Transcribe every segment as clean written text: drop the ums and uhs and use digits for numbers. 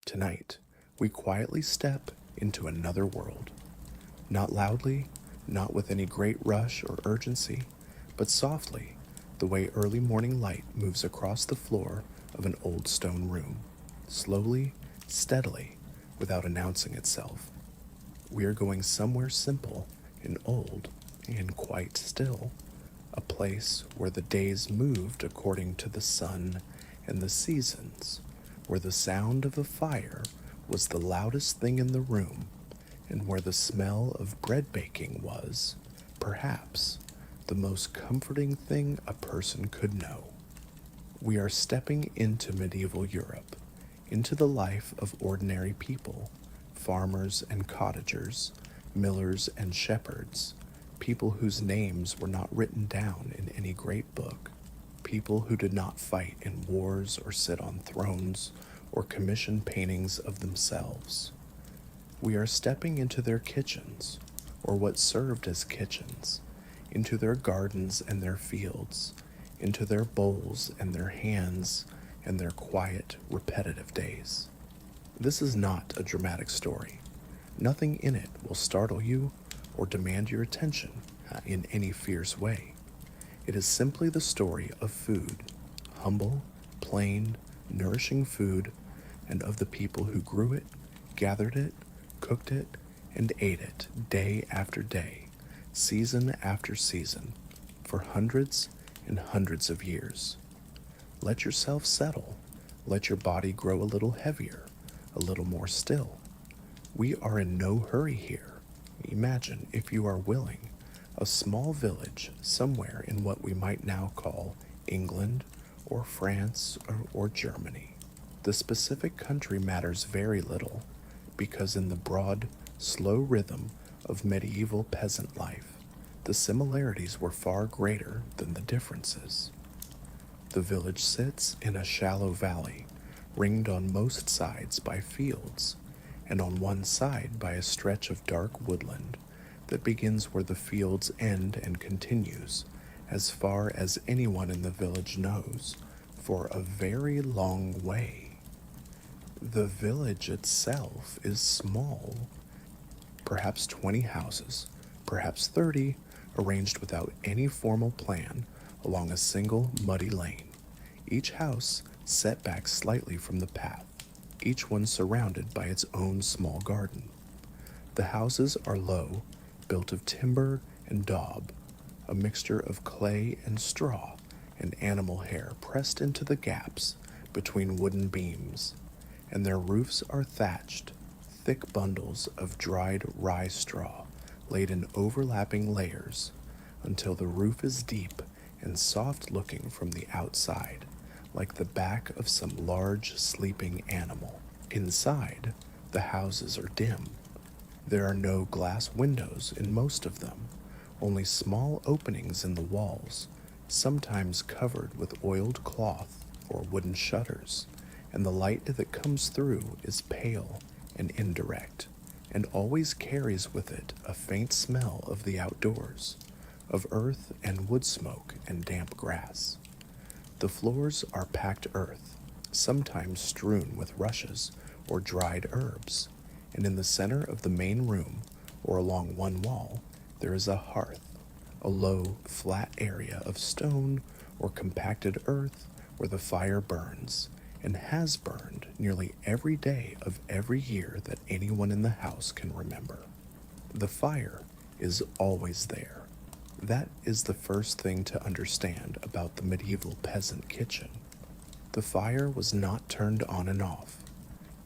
Tonight, we quietly step into another world. Not loudly, not with any great rush or urgency, but softly, the way early morning light moves across the floor of an old stone room, slowly, steadily, without announcing itself. We are going somewhere simple and old and quite still, a place where the days moved according to the sun and the seasons, where the sound of a fire was the loudest thing in the room, and where the smell of bread baking was, perhaps, the most comforting thing a person could know. We are stepping into medieval Europe, into the life of ordinary people, farmers and cottagers, millers and shepherds, people whose names were not written down in any great book, people who did not fight in wars or sit on thrones or commission paintings of themselves. We are stepping into their kitchens, or what served as kitchens, into their gardens and their fields, into their bowls and their hands and their quiet, repetitive days. This is not a dramatic story. Nothing in it will startle you or demand your attention in any fierce way. It is simply the story of food, humble, plain, nourishing food, and of the people who grew it, gathered it, cooked it, and ate it day after day, season after season, for hundreds and hundreds of years. Let yourself settle. Let your body grow a little heavier, a little more still. We are in no hurry here. Imagine, if you are willing, a small village somewhere in what we might now call England or France or Germany. The specific country matters very little, because in the broad, slow rhythm of medieval peasant life, the similarities were far greater than the differences. The village sits in a shallow valley, ringed on most sides by fields, and on one side by a stretch of dark woodland that begins where the fields end and continues, as far as anyone in the village knows, for a very long way. The village itself is small, perhaps 20 houses, perhaps 30, arranged without any formal plan along a single muddy lane, each house set back slightly from the path, each one surrounded by its own small garden. The houses are low, built of timber and daub, a mixture of clay and straw and animal hair pressed into the gaps between wooden beams, and their roofs are thatched, thick bundles of dried rye straw laid in overlapping layers until the roof is deep and soft-looking from the outside, like the back of some large sleeping animal. Inside, the houses are dim. There are no glass windows in most of them, only small openings in the walls, sometimes covered with oiled cloth or wooden shutters, and the light that comes through is pale and indirect, and always carries with it a faint smell of the outdoors, of earth and wood smoke and damp grass. The floors are packed earth, sometimes strewn with rushes or dried herbs, and in the center of the main room, or along one wall, there is a hearth, a low, flat area of stone or compacted earth where the fire burns, and has burned nearly every day of every year that anyone in the house can remember. The fire is always there. That is the first thing to understand about the medieval peasant kitchen. The fire was not turned on and off.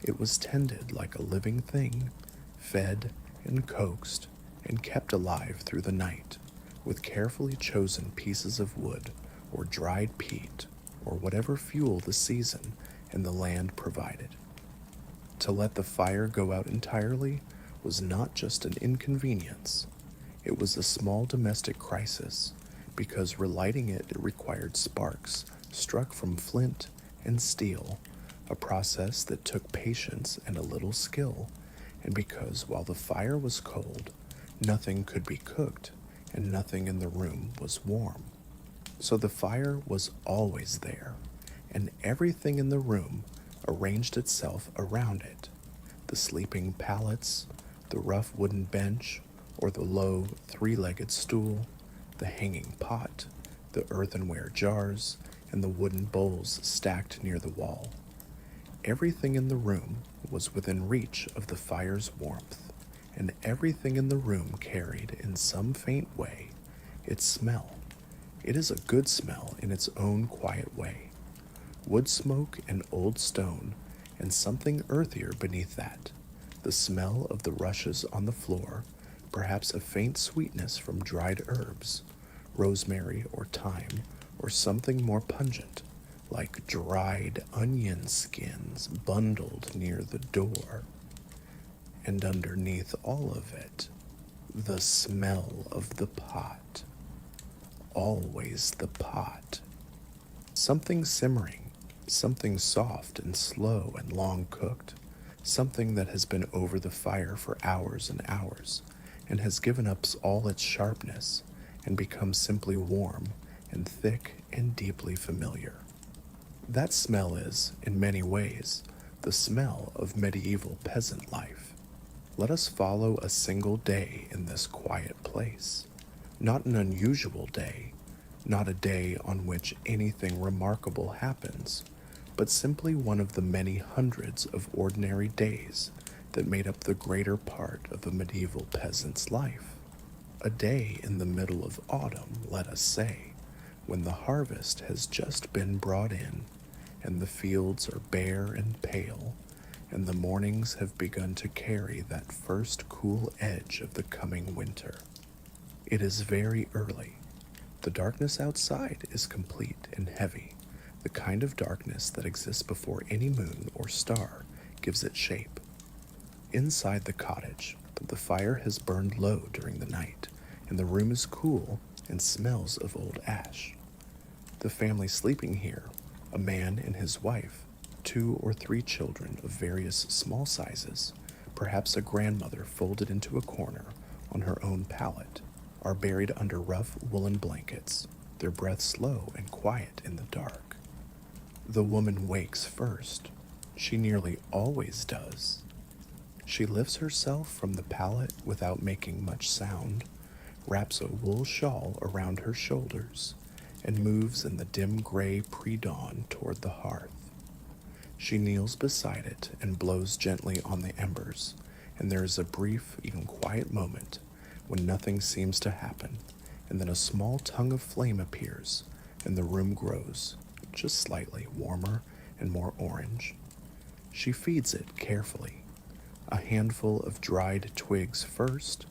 It was tended like a living thing, fed and coaxed and kept alive through the night with carefully chosen pieces of wood or dried peat or whatever fuel the season and the land provided. To let the fire go out entirely was not just an inconvenience. It was a small domestic crisis, because relighting it required sparks struck from flint and steel, a process that took patience and a little skill, and because while the fire was cold, nothing could be cooked and nothing in the room was warm. So the fire was always there, and everything in the room arranged itself around it. The sleeping pallets, the rough wooden bench, or the low three-legged stool, the hanging pot, the earthenware jars, and the wooden bowls stacked near the wall. Everything in the room was within reach of the fire's warmth, and everything in the room carried, in some faint way, its smell. It is a good smell in its own quiet way. Wood smoke and old stone, and something earthier beneath that. The smell of the rushes on the floor, perhaps a faint sweetness from dried herbs, rosemary or thyme, or something more pungent, like dried onion skins bundled near the door. And underneath all of it, the smell of the pot. Always the pot. Something simmering, something soft and slow and long cooked, something that has been over the fire for hours and hours, and has given up all its sharpness and become simply warm and thick and deeply familiar. That smell is, in many ways, the smell of medieval peasant life. Let us follow a single day in this quiet place. Not an unusual day, not a day on which anything remarkable happens, but simply one of the many hundreds of ordinary days that made up the greater part of a medieval peasant's life. A day in the middle of autumn, let us say, when the harvest has just been brought in, and the fields are bare and pale, and the mornings have begun to carry that first cool edge of the coming winter. It is very early. The darkness outside is complete and heavy, the kind of darkness that exists before any moon or star gives it shape. Inside the cottage, the fire has burned low during the night, and the room is cool and smells of old ash. The family sleeping here, a man and his wife, 2 or 3 children of various small sizes, perhaps a grandmother folded into a corner on her own pallet, are buried under rough woolen blankets, their breath slow and quiet in the dark. The woman wakes first. She nearly always does. She lifts herself from the pallet without making much sound, wraps a wool shawl around her shoulders, and moves in the dim gray pre-dawn toward the hearth. She kneels beside it and blows gently on the embers, and there is a brief, even quiet moment when nothing seems to happen, and then a small tongue of flame appears, and the room grows, just slightly warmer and more orange. She feeds it carefully, a handful of dried twigs first,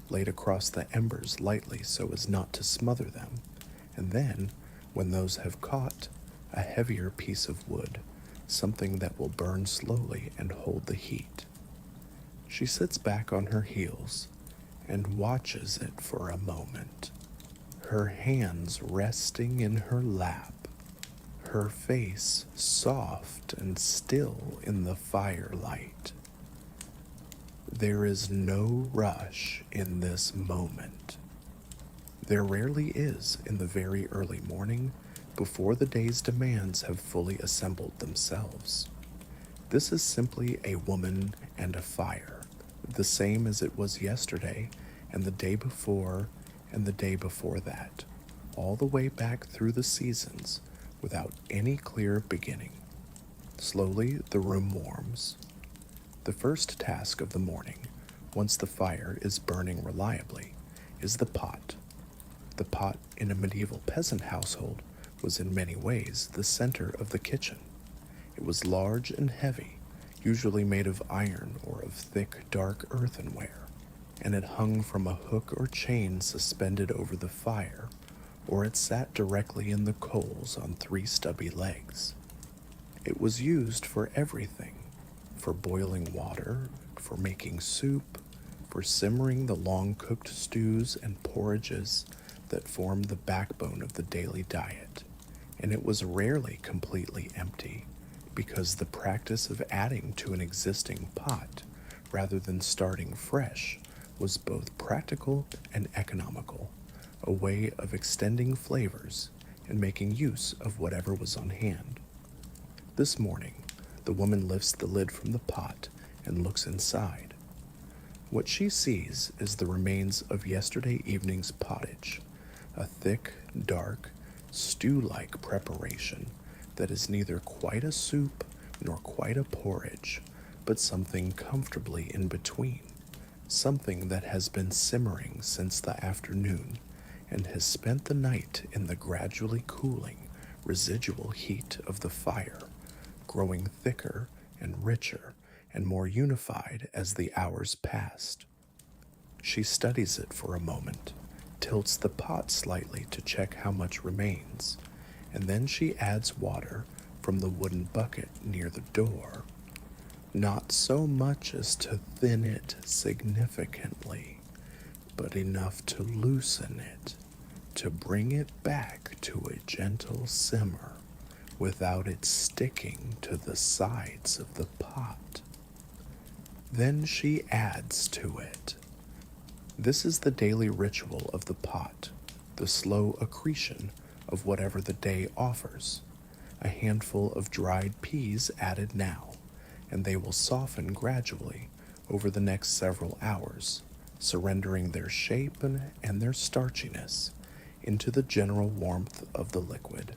laid across the embers lightly so as not to smother them, and then, when those have caught, a heavier piece of wood, something that will burn slowly and hold the heat. She sits back on her heels and watches it for a moment, her hands resting in her lap, her face soft and still in the firelight. There is no rush in this moment. There rarely is in the very early morning before the day's demands have fully assembled themselves. This is simply a woman and a fire, the same as it was yesterday and the day before and the day before that, all the way back through the seasons without any clear beginning. Slowly the room warms. The first task of the morning, once the fire is burning reliably, is the pot. The pot in a medieval peasant household was in many ways the center of the kitchen. It was large and heavy, usually made of iron or of thick, dark earthenware, and it hung from a hook or chain suspended over the fire, or it sat directly in the coals on 3 stubby legs. It was used for everything, for boiling water, for making soup, for simmering the long-cooked stews and porridges that formed the backbone of the daily diet, and it was rarely completely empty, because the practice of adding to an existing pot, rather than starting fresh, was both practical and economical, a way of extending flavors and making use of whatever was on hand. This morning, The woman lifts the lid from the pot and looks inside. What she sees is the remains of yesterday evening's pottage, a thick, dark, stew-like preparation that is neither quite a soup nor quite a porridge, but something comfortably in between, something that has been simmering since the afternoon and has spent the night in the gradually cooling, residual heat of the fire, growing thicker and richer and more unified as the hours passed. She studies it for a moment, tilts the pot slightly to check how much remains, and then she adds water from the wooden bucket near the door, not so much as to thin it significantly, but enough to loosen it, to bring it back to a gentle simmer without it sticking to the sides of the pot. Then she adds to it. This is the daily ritual of the pot, the slow accretion of whatever the day offers. A handful of dried peas added now, and they will soften gradually over the next several hours, surrendering their shape and their starchiness into the general warmth of the liquid.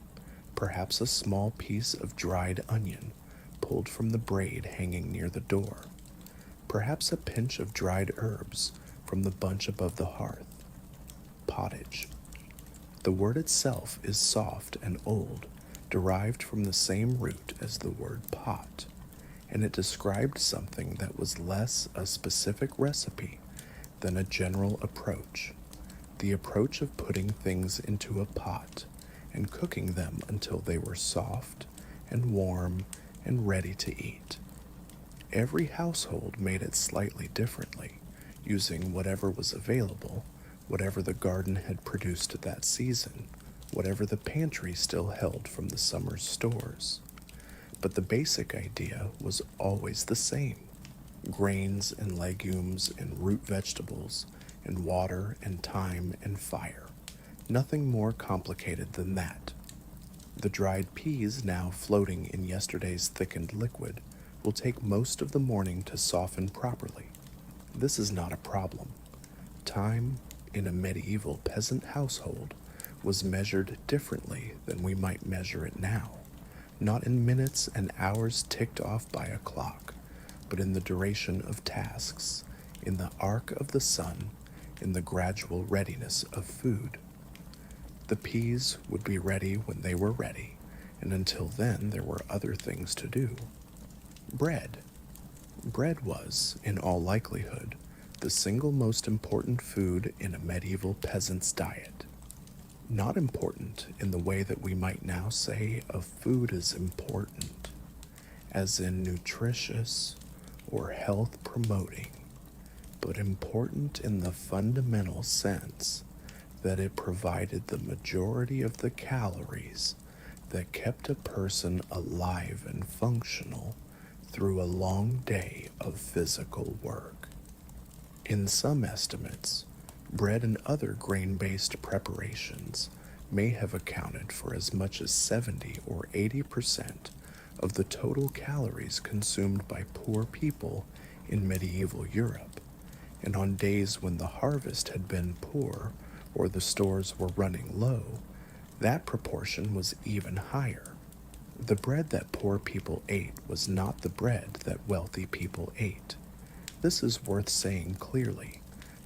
Perhaps a small piece of dried onion pulled from the braid hanging near the door. Perhaps a pinch of dried herbs from the bunch above the hearth. Pottage. The word itself is soft and old, derived from the same root as the word pot, and it described something that was less a specific recipe than a general approach, the approach of putting things into a pot and cooking them until they were soft and warm and ready to eat. Every household made it slightly differently, using whatever was available, whatever the garden had produced that season, whatever the pantry still held from the summer's stores. But the basic idea was always the same: grains and legumes and root vegetables and water and time and fire. Nothing more complicated than that. The dried peas now floating in yesterday's thickened liquid will take most of the morning to soften properly. This is not a problem. Time in a medieval peasant household was measured differently than we might measure it now, not in minutes and hours ticked off by a clock, but in the duration of tasks, in the arc of the sun, in the gradual readiness of food. The peas would be ready when they were ready, and until then there were other things to do. Bread. Bread was, in all likelihood, the single most important food in a medieval peasant's diet. Not important in the way that we might now say of food is important, as in nutritious or health promoting, but important in the fundamental sense that it provided the majority of the calories that kept a person alive and functional through a long day of physical work. In some estimates, bread and other grain-based preparations may have accounted for as much as 70 or 80% of the total calories consumed by poor people in medieval Europe, and on days when the harvest had been poor or the stores were running low, that proportion was even higher. The bread that poor people ate was not the bread that wealthy people ate. This is worth saying clearly,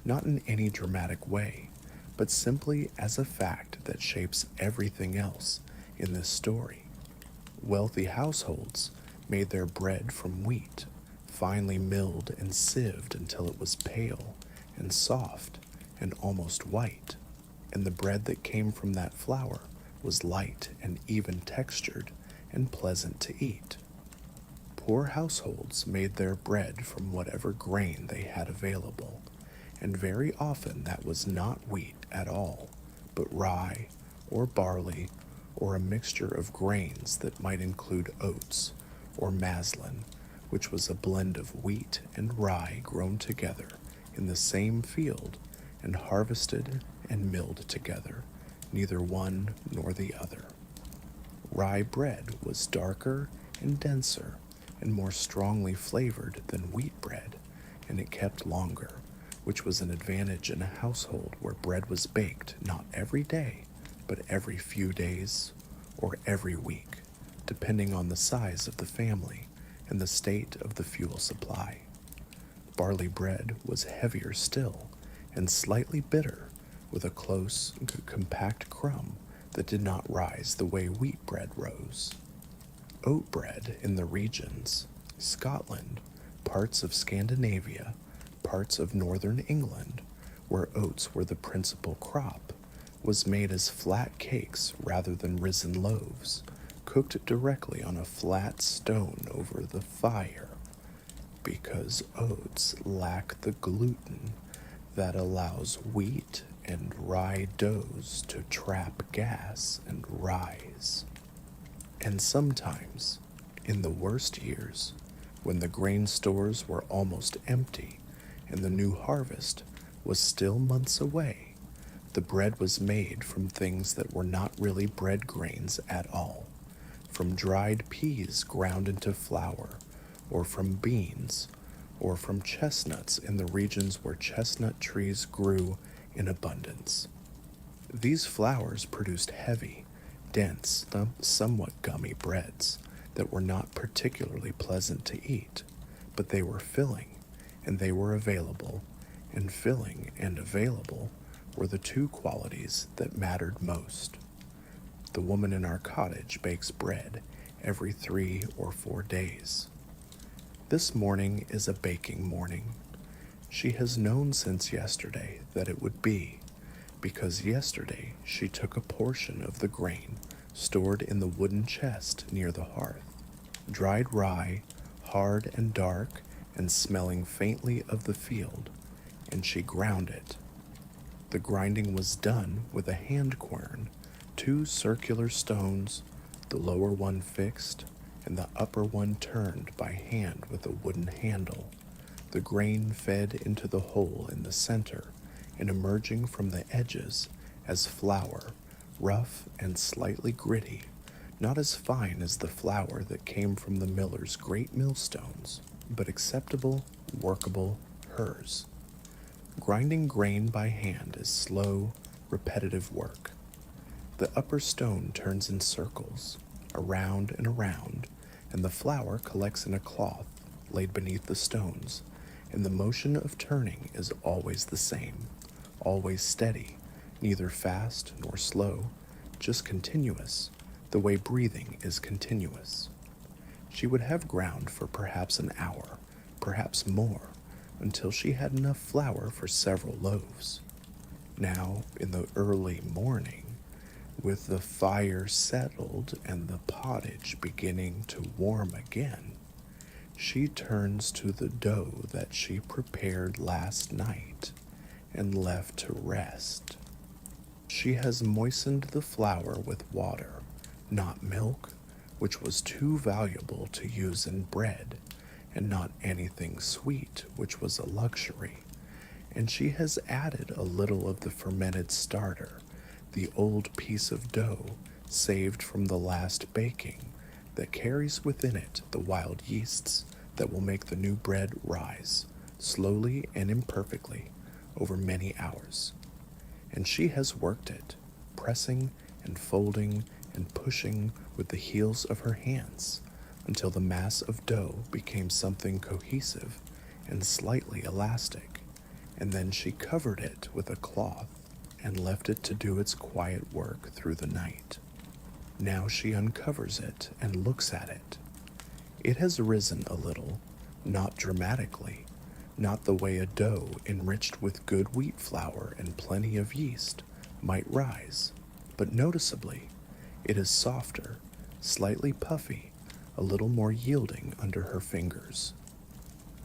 not in any dramatic way, but simply as a fact that shapes everything else in this story. Wealthy households made their bread from wheat, finely milled and sieved until it was pale and soft and almost white, and the bread that came from that flour was light and even textured and pleasant to eat. Poor households made their bread from whatever grain they had available, and very often that was not wheat at all, but rye or barley or a mixture of grains that might include oats or maslin, which was a blend of wheat and rye grown together in the same field and harvested and milled together, neither one nor the other. Rye bread was darker and denser and more strongly flavored than wheat bread, and it kept longer, which was an advantage in a household where bread was baked not every day, but every few days or every week, depending on the size of the family and the state of the fuel supply. Barley bread was heavier still and slightly bitter, with a close, compact crumb that did not rise the way wheat bread rose. Oat bread in the regions, Scotland, parts of Scandinavia, parts of northern England, where oats were the principal crop, was made as flat cakes rather than risen loaves, cooked directly on a flat stone over the fire, because oats lack the gluten that allows wheat and rye doughs to trap gas and rise. And sometimes, in the worst years, when the grain stores were almost empty and the new harvest was still months away, the bread was made from things that were not really bread grains at all, from dried peas ground into flour, or from beans, or from chestnuts in the regions where chestnut trees grew in abundance. These flours produced heavy, dense, somewhat gummy breads that were not particularly pleasant to eat, but they were filling, and they were available, and filling and available were the two qualities that mattered most. The woman in our cottage bakes bread every 3 or 4 days. This morning is a baking morning. She has known since yesterday that it would be, because yesterday she took a portion of the grain stored in the wooden chest near the hearth, dried rye, hard and dark and smelling faintly of the field, and she ground it. The grinding was done with a hand quern, 2 circular stones, the lower one fixed and the upper one turned by hand with a wooden handle. The grain fed into the hole in the center and emerging from the edges as flour, rough and slightly gritty, not as fine as the flour that came from the miller's great millstones, but acceptable, workable, hers. Grinding grain by hand is slow, repetitive work. The upper stone turns in circles, around and around, and the flour collects in a cloth laid beneath the stones, and the motion of turning is always the same, always steady, neither fast nor slow, just continuous, the way breathing is continuous. She would have ground for perhaps an hour, perhaps more, until she had enough flour for several loaves. Now, in the early morning, with the fire settled and the pottage beginning to warm again, she turns to the dough that she prepared last night and left to rest. She has moistened the flour with water, not milk, which was too valuable to use in bread, and not anything sweet, which was a luxury, and she has added a little of the fermented starter, the old piece of dough saved from the last baking, that carries within it the wild yeasts that will make the new bread rise, slowly and imperfectly, over many hours. And she has worked it, pressing and folding and pushing with the heels of her hands, until the mass of dough became something cohesive and slightly elastic, and then she covered it with a cloth and left it to do its quiet work through the night. Now she uncovers it and looks at it. It has risen a little, not dramatically, not the way a dough enriched with good wheat flour and plenty of yeast might rise, but noticeably. It is softer, slightly puffy, a little more yielding under her fingers.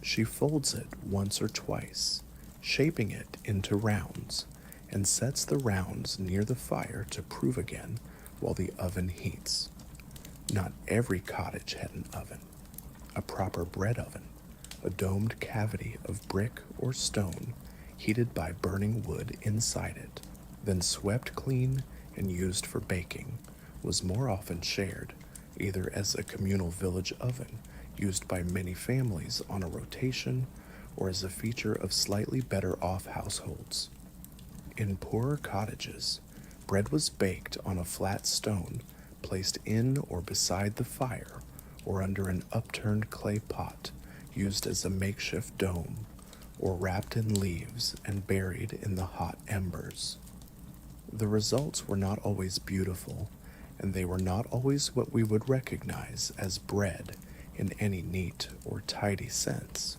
She folds it once or twice, shaping it into rounds, and sets the rounds near the fire to prove again while the oven heats. Not every cottage had an oven, a proper bread oven, a domed cavity of brick or stone heated by burning wood inside it, then swept clean and used for baking, was more often shared, either as a communal village oven used by many families on a rotation or as a feature of slightly better off households. In poorer cottages, bread was baked on a flat stone placed in or beside the fire or under an upturned clay pot used as a makeshift dome, or wrapped in leaves and buried in the hot embers. The results were not always beautiful, and they were not always what we would recognize as bread in any neat or tidy sense,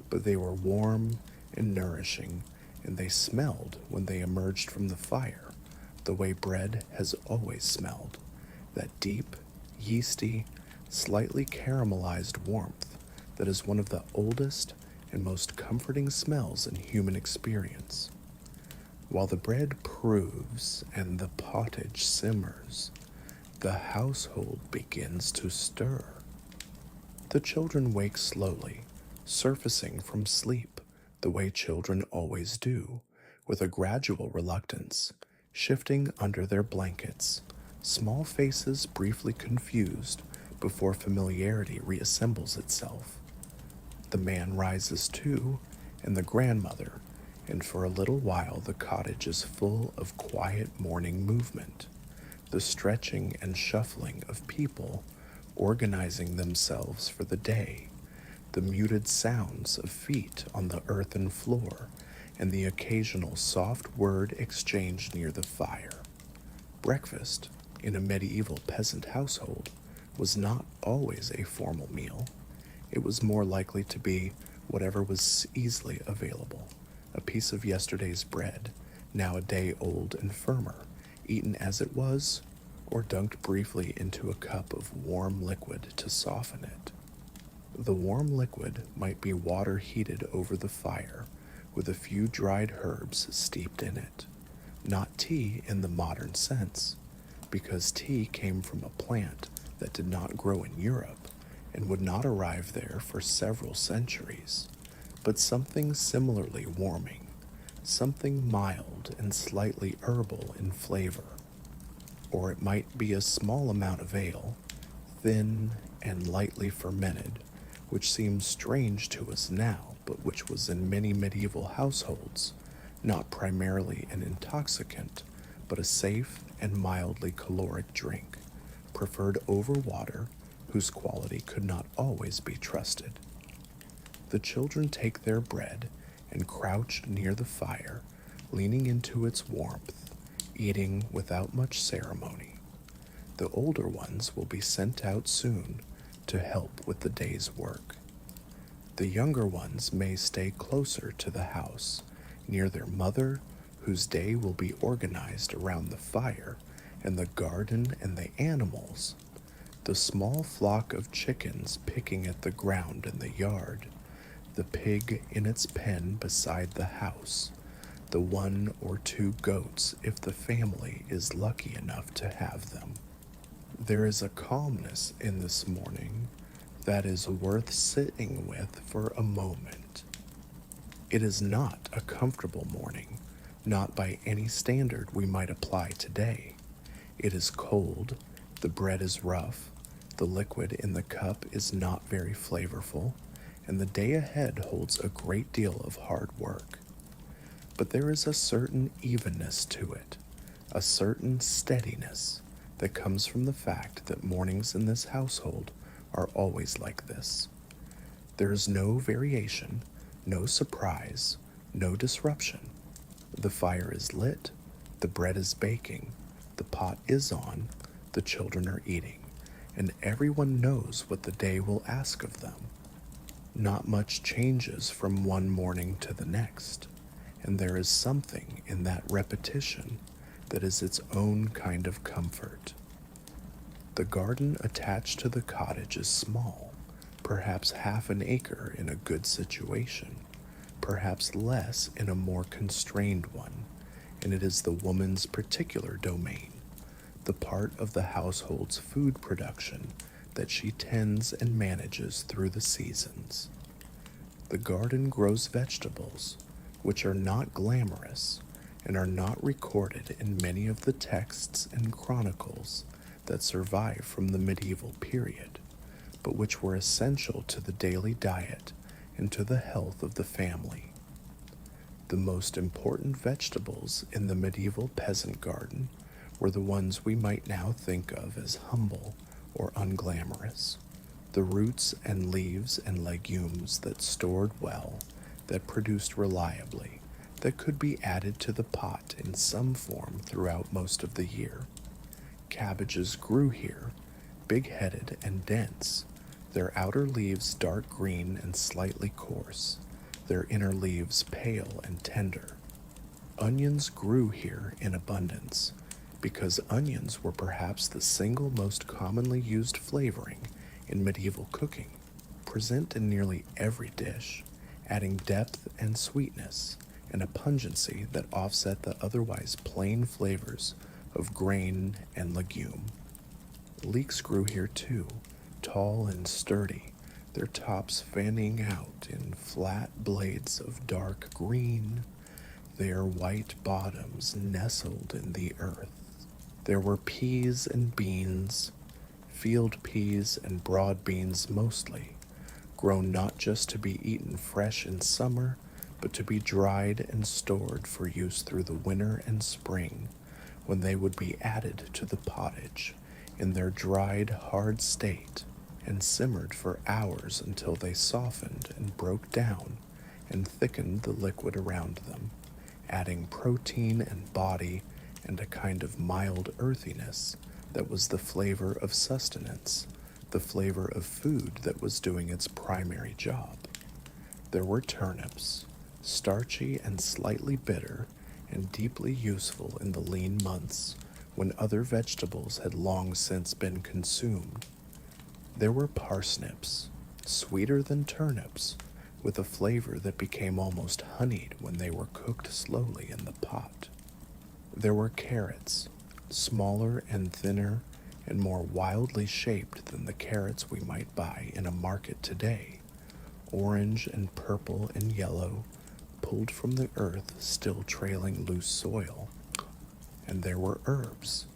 but they were warm and nourishing, and they smelled when they emerged from the fire the way bread has always smelled, that deep, yeasty, slightly caramelized warmth that is one of the oldest and most comforting smells in human experience. While the bread proves and the pottage simmers, the household begins to stir. The children wake slowly, surfacing from sleep the way children always do, with a gradual reluctance, shifting under their blankets, small faces briefly confused before familiarity reassembles itself. The man rises too, and the grandmother, and for a little while the cottage is full of quiet morning movement, the stretching and shuffling of people organizing themselves for the day, the muted sounds of feet on the earthen floor, and the occasional soft word exchanged near the fire. Breakfast, in a medieval peasant household, was not always a formal meal. It was more likely to be whatever was easily available, a piece of yesterday's bread, now a day old and firmer, eaten as it was, or dunked briefly into a cup of warm liquid to soften it. The warm liquid might be water heated over the fire, with a few dried herbs steeped in it. Not tea in the modern sense, because tea came from a plant that did not grow in Europe and would not arrive there for several centuries, but something similarly warming, something mild and slightly herbal in flavor. Or it might be a small amount of ale, thin and lightly fermented, which seems strange to us now, but which was in many medieval households not primarily an intoxicant, but a safe and mildly caloric drink, preferred over water, whose quality could not always be trusted. The children take their bread and crouch near the fire, leaning into its warmth, eating without much ceremony. The older ones will be sent out soon to help with the day's work. The younger ones may stay closer to the house, near their mother, whose day will be organized around the fire and the garden and the animals, the small flock of chickens picking at the ground in the yard, the pig in its pen beside the house, the one or two goats if the family is lucky enough to have them. There is a calmness in this morning that is worth sitting with for a moment. It is not a comfortable morning, not by any standard we might apply today. It is cold, the bread is rough, the liquid in the cup is not very flavorful, and the day ahead holds a great deal of hard work. But there is a certain evenness to it, a certain steadiness that comes from the fact that mornings in this household are always like this. There is no variation, no surprise, no disruption. The fire is lit, the bread is baking, the pot is on, the children are eating, and everyone knows what the day will ask of them. Not much changes from one morning to the next, and there is something in that repetition that is its own kind of comfort. The garden attached to the cottage is small, perhaps half an acre in a good situation, perhaps less in a more constrained one, and it is the woman's particular domain, the part of the household's food production that she tends and manages through the seasons. The garden grows vegetables, which are not glamorous and are not recorded in many of the texts and chronicles that survive from the medieval period, but which were essential to the daily diet and to the health of the family. The most important vegetables in the medieval peasant garden were the ones we might now think of as humble or unglamorous, the roots and leaves and legumes that stored well, that produced reliably, that could be added to the pot in some form throughout most of the year. Cabbages grew here, big-headed and dense, their outer leaves dark green and slightly coarse, their inner leaves pale and tender. Onions grew here in abundance, because onions were perhaps the single most commonly used flavoring in medieval cooking, present in nearly every dish, adding depth and sweetness and a pungency that offset the otherwise plain flavors of grain and legume. Leeks grew here too, tall and sturdy, their tops fanning out in flat blades of dark green, their white bottoms nestled in the earth. There were peas and beans, field peas and broad beans mostly, grown not just to be eaten fresh in summer, but to be dried and stored for use through the winter and spring, when they would be added to the pottage in their dried, hard state and simmered for hours until they softened and broke down and thickened the liquid around them, adding protein and body and a kind of mild earthiness that was the flavor of sustenance, the flavor of food that was doing its primary job. There were turnips, starchy and slightly bitter, and deeply useful in the lean months when other vegetables had long since been consumed. There were parsnips, sweeter than turnips, with a flavor that became almost honeyed when they were cooked slowly in the pot. There were carrots, smaller and thinner and more wildly shaped than the carrots we might buy in a market today, orange and purple and yellow, pulled from the earth still trailing loose soil. And there were herbs.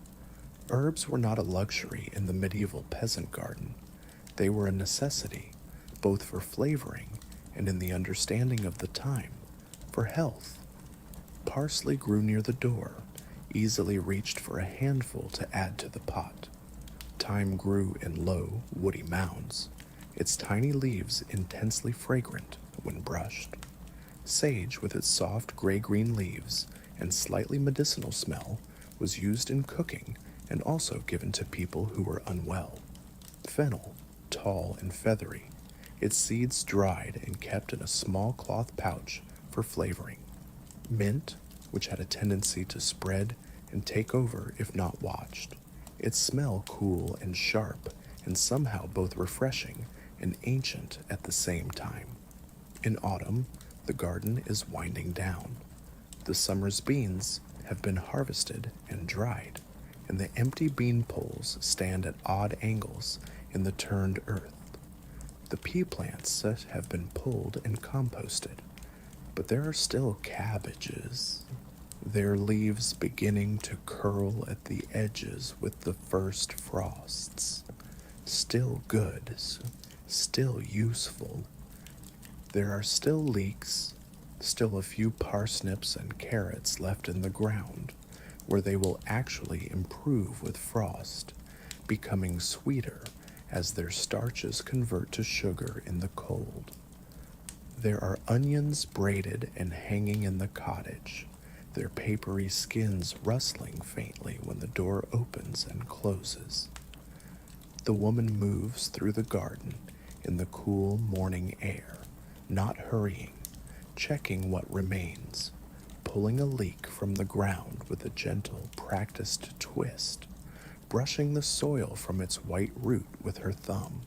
Herbs were not a luxury in the medieval peasant garden. They were a necessity, both for flavoring and in the understanding of the time, for health. Parsley grew near the door, easily reached for a handful to add to the pot. Thyme grew in low, woody mounds, its tiny leaves intensely fragrant when brushed. Sage, with its soft gray-green leaves and slightly medicinal smell, was used in cooking and also given to people who were unwell. Fennel, tall and feathery, its seeds dried and kept in a small cloth pouch for flavoring. Mint, which had a tendency to spread and take over if not watched, its smell cool and sharp and somehow both refreshing and ancient at the same time. In autumn, the garden is winding down. The summer's beans have been harvested and dried, and the empty bean poles stand at odd angles in the turned earth. The pea plants have been pulled and composted, but there are still cabbages, their leaves beginning to curl at the edges with the first frosts. Still good, still useful. There are still leeks, still a few parsnips and carrots left in the ground, where they will actually improve with frost, becoming sweeter as their starches convert to sugar in the cold. There are onions braided and hanging in the cottage, their papery skins rustling faintly when the door opens and closes. The woman moves through the garden in the cool morning air, not hurrying, checking what remains, pulling a leek from the ground with a gentle, practiced twist, brushing the soil from its white root with her thumb.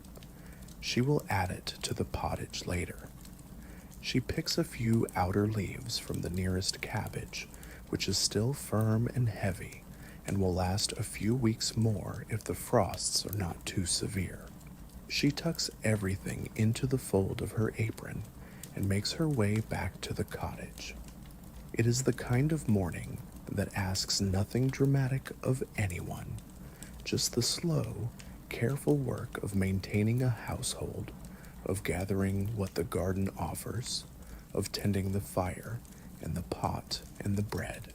She will add it to the pottage later. She picks a few outer leaves from the nearest cabbage, which is still firm and heavy, and will last a few weeks more if the frosts are not too severe. She tucks everything into the fold of her apron and makes her way back to the cottage. It is the kind of morning that asks nothing dramatic of anyone, just the slow, careful work of maintaining a household, of gathering what the garden offers, of tending the fire and the pot and the bread.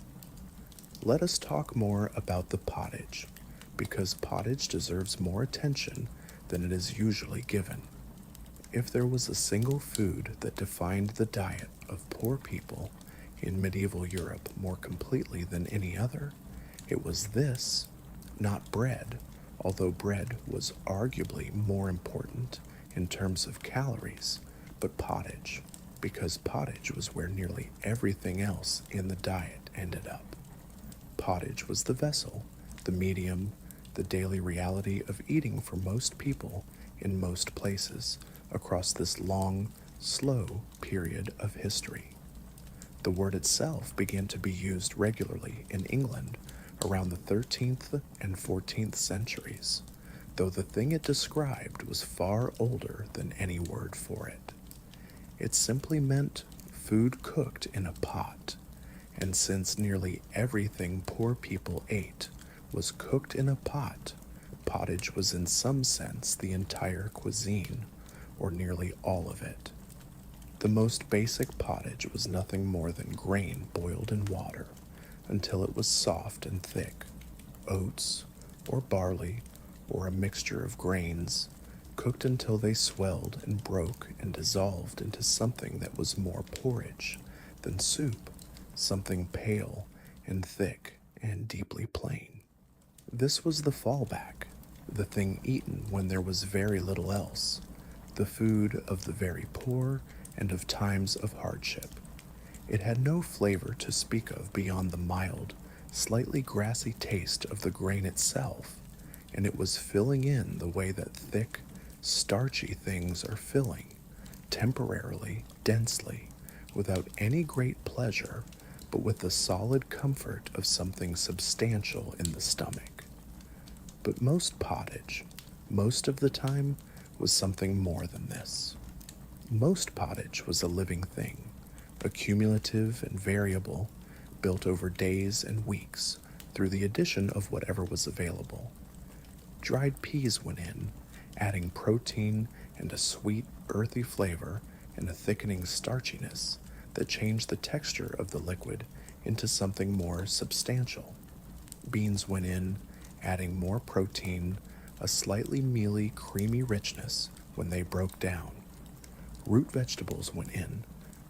Let us talk more about the pottage, because pottage deserves more attention than it is usually given. If there was a single food that defined the diet of poor people in medieval Europe more completely than any other, it was this, not bread, although bread was arguably more important in terms of calories, but pottage, because pottage was where nearly everything else in the diet ended up. Pottage was the vessel, the medium, the daily reality of eating for most people in most places across this long, slow period of history. The word itself began to be used regularly in England around the 13th and 14th centuries, though the thing it described was far older than any word for it. It simply meant food cooked in a pot, and since nearly everything poor people ate was cooked in a pot, pottage was in some sense the entire cuisine, or nearly all of it. The most basic pottage was nothing more than grain boiled in water until it was soft and thick, oats, or barley, or a mixture of grains, cooked until they swelled and broke and dissolved into something that was more porridge than soup, something pale and thick and deeply plain. This was the fallback, the thing eaten when there was very little else, the food of the very poor and of times of hardship. It had no flavor to speak of beyond the mild, slightly grassy taste of the grain itself, and it was filling in the way that thick, starchy things are filling, temporarily, densely, without any great pleasure, but with the solid comfort of something substantial in the stomach. But most pottage, most of the time, was something more than this. Most pottage was a living thing, accumulative and variable, built over days and weeks through the addition of whatever was available. Dried peas went in, adding protein and a sweet, earthy flavor and a thickening starchiness that changed the texture of the liquid into something more substantial. Beans went in, adding more protein, a slightly mealy, creamy richness when they broke down. Root vegetables went in,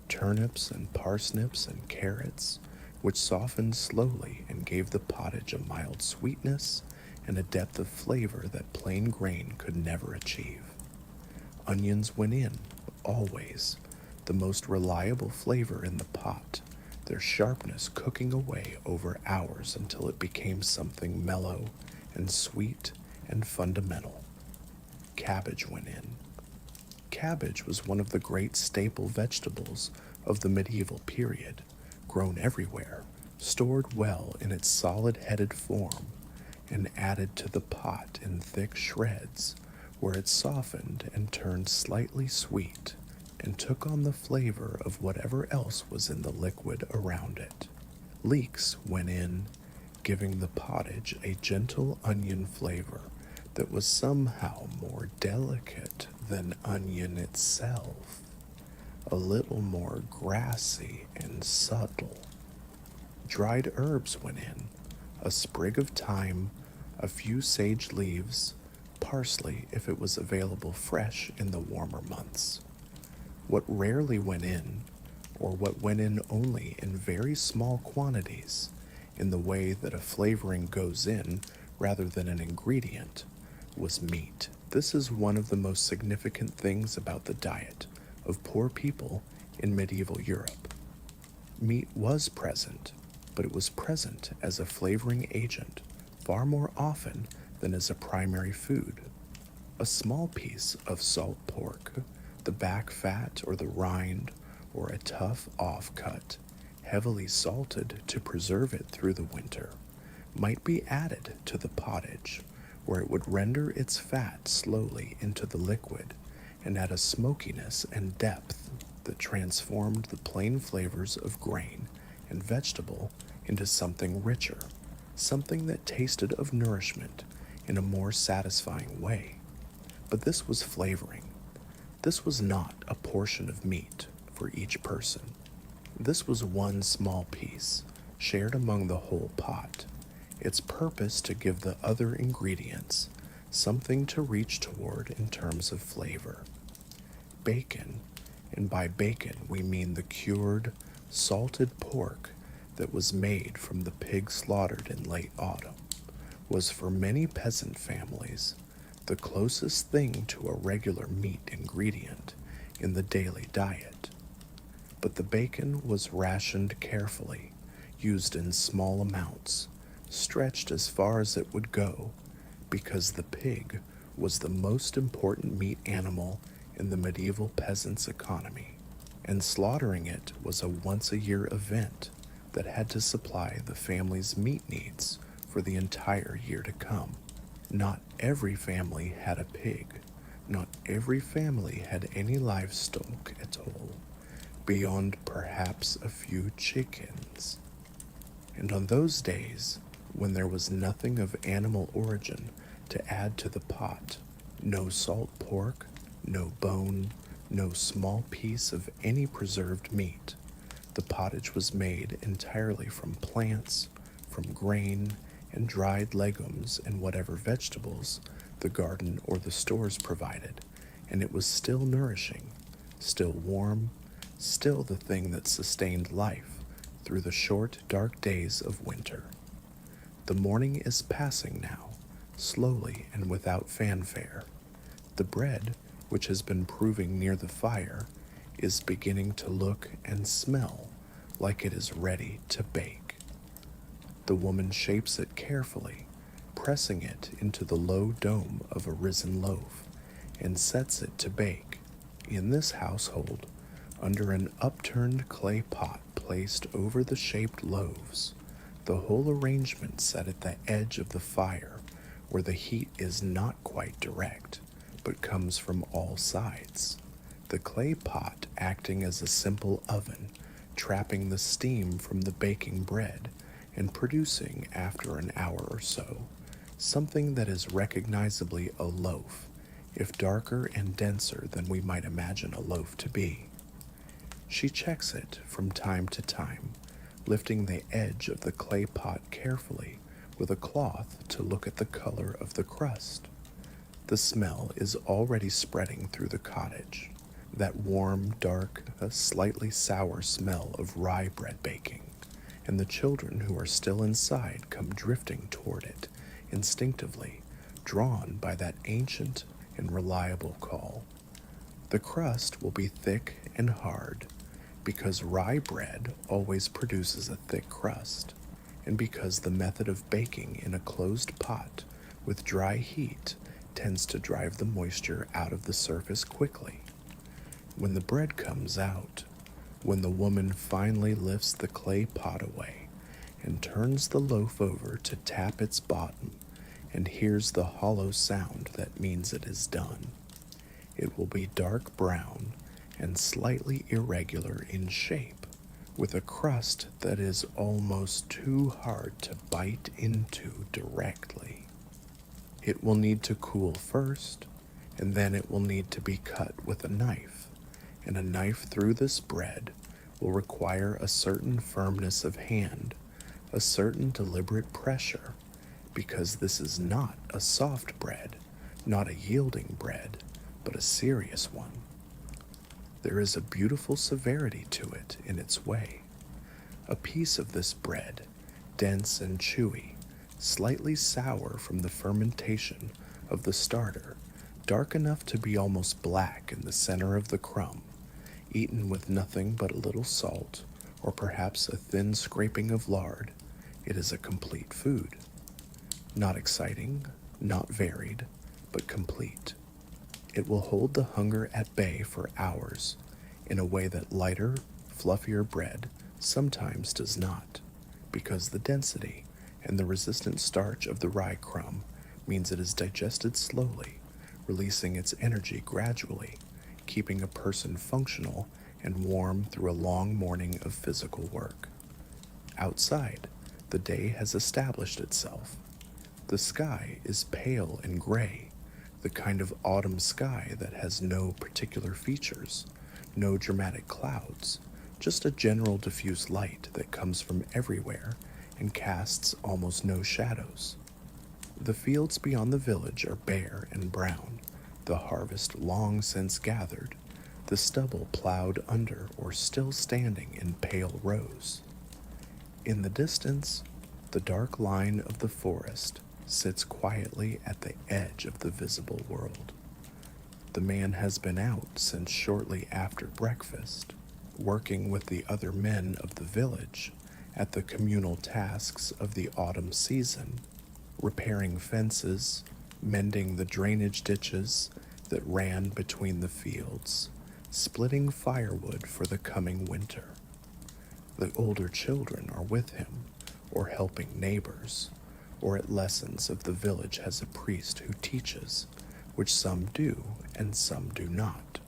turnips and parsnips and carrots, which softened slowly and gave the pottage a mild sweetness and a depth of flavor that plain grain could never achieve. Onions went in, always, the most reliable flavor in the pot, their sharpness cooking away over hours until it became something mellow and sweet and fundamental. Cabbage went in. Cabbage was one of the great staple vegetables of the medieval period, grown everywhere, stored well in its solid-headed form, and added to the pot in thick shreds, where it softened and turned slightly sweet, and took on the flavor of whatever else was in the liquid around it. Leeks went in, giving the pottage a gentle onion flavor that was somehow more delicate than onion itself, a little more grassy and subtle. Dried herbs went in, a sprig of thyme, a few sage leaves, parsley if it was available fresh in the warmer months. What rarely went in, or what went in only in very small quantities, in the way that a flavoring goes in rather than an ingredient, was meat. This is one of the most significant things about the diet of poor people in medieval Europe. Meat was present, but it was present as a flavoring agent far more often than as a primary food. A small piece of salt pork, the back fat or the rind, or a tough offcut, heavily salted to preserve it through the winter, might be added to the pottage, where it would render its fat slowly into the liquid and add a smokiness and depth that transformed the plain flavors of grain and vegetable into something richer, something that tasted of nourishment in a more satisfying way. But this was flavoring. This was not a portion of meat for each person. This was one small piece, shared among the whole pot, its purpose to give the other ingredients something to reach toward in terms of flavor. Bacon, and by bacon we mean the cured, salted pork that was made from the pig slaughtered in late autumn, was for many peasant families the closest thing to a regular meat ingredient in the daily diet. But the bacon was rationed carefully, used in small amounts, stretched as far as it would go, because the pig was the most important meat animal in the medieval peasant's economy, and slaughtering it was a once-a-year event that had to supply the family's meat needs for the entire year to come. Not every family had a pig. Not every family had any livestock at all, beyond perhaps a few chickens. And on those days, when there was nothing of animal origin to add to the pot, no salt pork, no bone, no small piece of any preserved meat, the pottage was made entirely from plants, from grain, and dried legumes and whatever vegetables the garden or the stores provided, and it was still nourishing, still warm, still the thing that sustained life through the short, dark days of winter. The morning is passing now, slowly and without fanfare. The bread, which has been proving near the fire, is beginning to look and smell like it is ready to bake. The woman shapes it carefully, pressing it into the low dome of a risen loaf, and sets it to bake, in this household, under an upturned clay pot placed over the shaped loaves, the whole arrangement set at the edge of the fire, where the heat is not quite direct, but comes from all sides. The clay pot acting as a simple oven, trapping the steam from the baking bread, and producing, after an hour or so, something that is recognizably a loaf, if darker and denser than we might imagine a loaf to be. She checks it from time to time, lifting the edge of the clay pot carefully with a cloth to look at the color of the crust. The smell is already spreading through the cottage, that warm, dark, slightly sour smell of rye bread baking, and the children who are still inside come drifting toward it, instinctively, drawn by that ancient and reliable call. The crust will be thick and hard, because rye bread always produces a thick crust, and because the method of baking in a closed pot with dry heat tends to drive the moisture out of the surface quickly. When the bread comes out, when the woman finally lifts the clay pot away and turns the loaf over to tap its bottom and hears the hollow sound that means it is done, it will be dark brown and slightly irregular in shape, with a crust that is almost too hard to bite into directly. It will need to cool first, and then it will need to be cut with a knife, and a knife through this bread will require a certain firmness of hand, a certain deliberate pressure, because this is not a soft bread, not a yielding bread, but a serious one. There is a beautiful severity to it in its way. A piece of this bread, dense and chewy, slightly sour from the fermentation of the starter, dark enough to be almost black in the center of the crumb, eaten with nothing but a little salt, or perhaps a thin scraping of lard, it is a complete food. Not exciting, not varied, but complete. It will hold the hunger at bay for hours, in a way that lighter, fluffier bread sometimes does not, because the density and the resistant starch of the rye crumb means it is digested slowly, releasing its energy gradually, keeping a person functional and warm through a long morning of physical work. Outside, the day has established itself. The The sky is pale and gray, the kind of autumn sky that has no particular features, no dramatic clouds, just a general diffuse light that comes from everywhere and casts almost no shadows. The fields beyond the village are bare and brown, the harvest long since gathered, the stubble plowed under or still standing in pale rows. In the distance, the dark line of the forest sits quietly at the edge of the visible world. The man has been out since shortly after breakfast, working with the other men of the village at the communal tasks of the autumn season, repairing fences, mending the drainage ditches that ran between the fields, splitting firewood for the coming winter. The older children are with him, or helping neighbors, or at lessons if the village has a priest who teaches, which some do and some do not.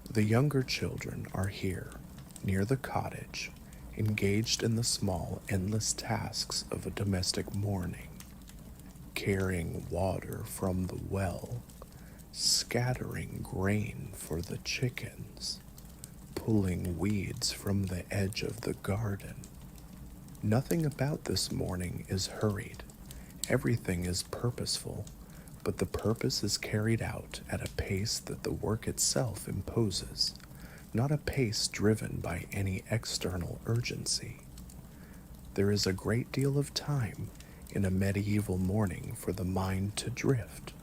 The younger children are here, near the cottage, engaged in the small, endless tasks of a domestic morning, carrying water from the well, scattering grain for the chickens, pulling weeds from the edge of the garden. Nothing about this morning is hurried. Everything is purposeful, but the purpose is carried out at a pace that the work itself imposes, not a pace driven by any external urgency. There is a great deal of time in a medieval morning for the mind to drift,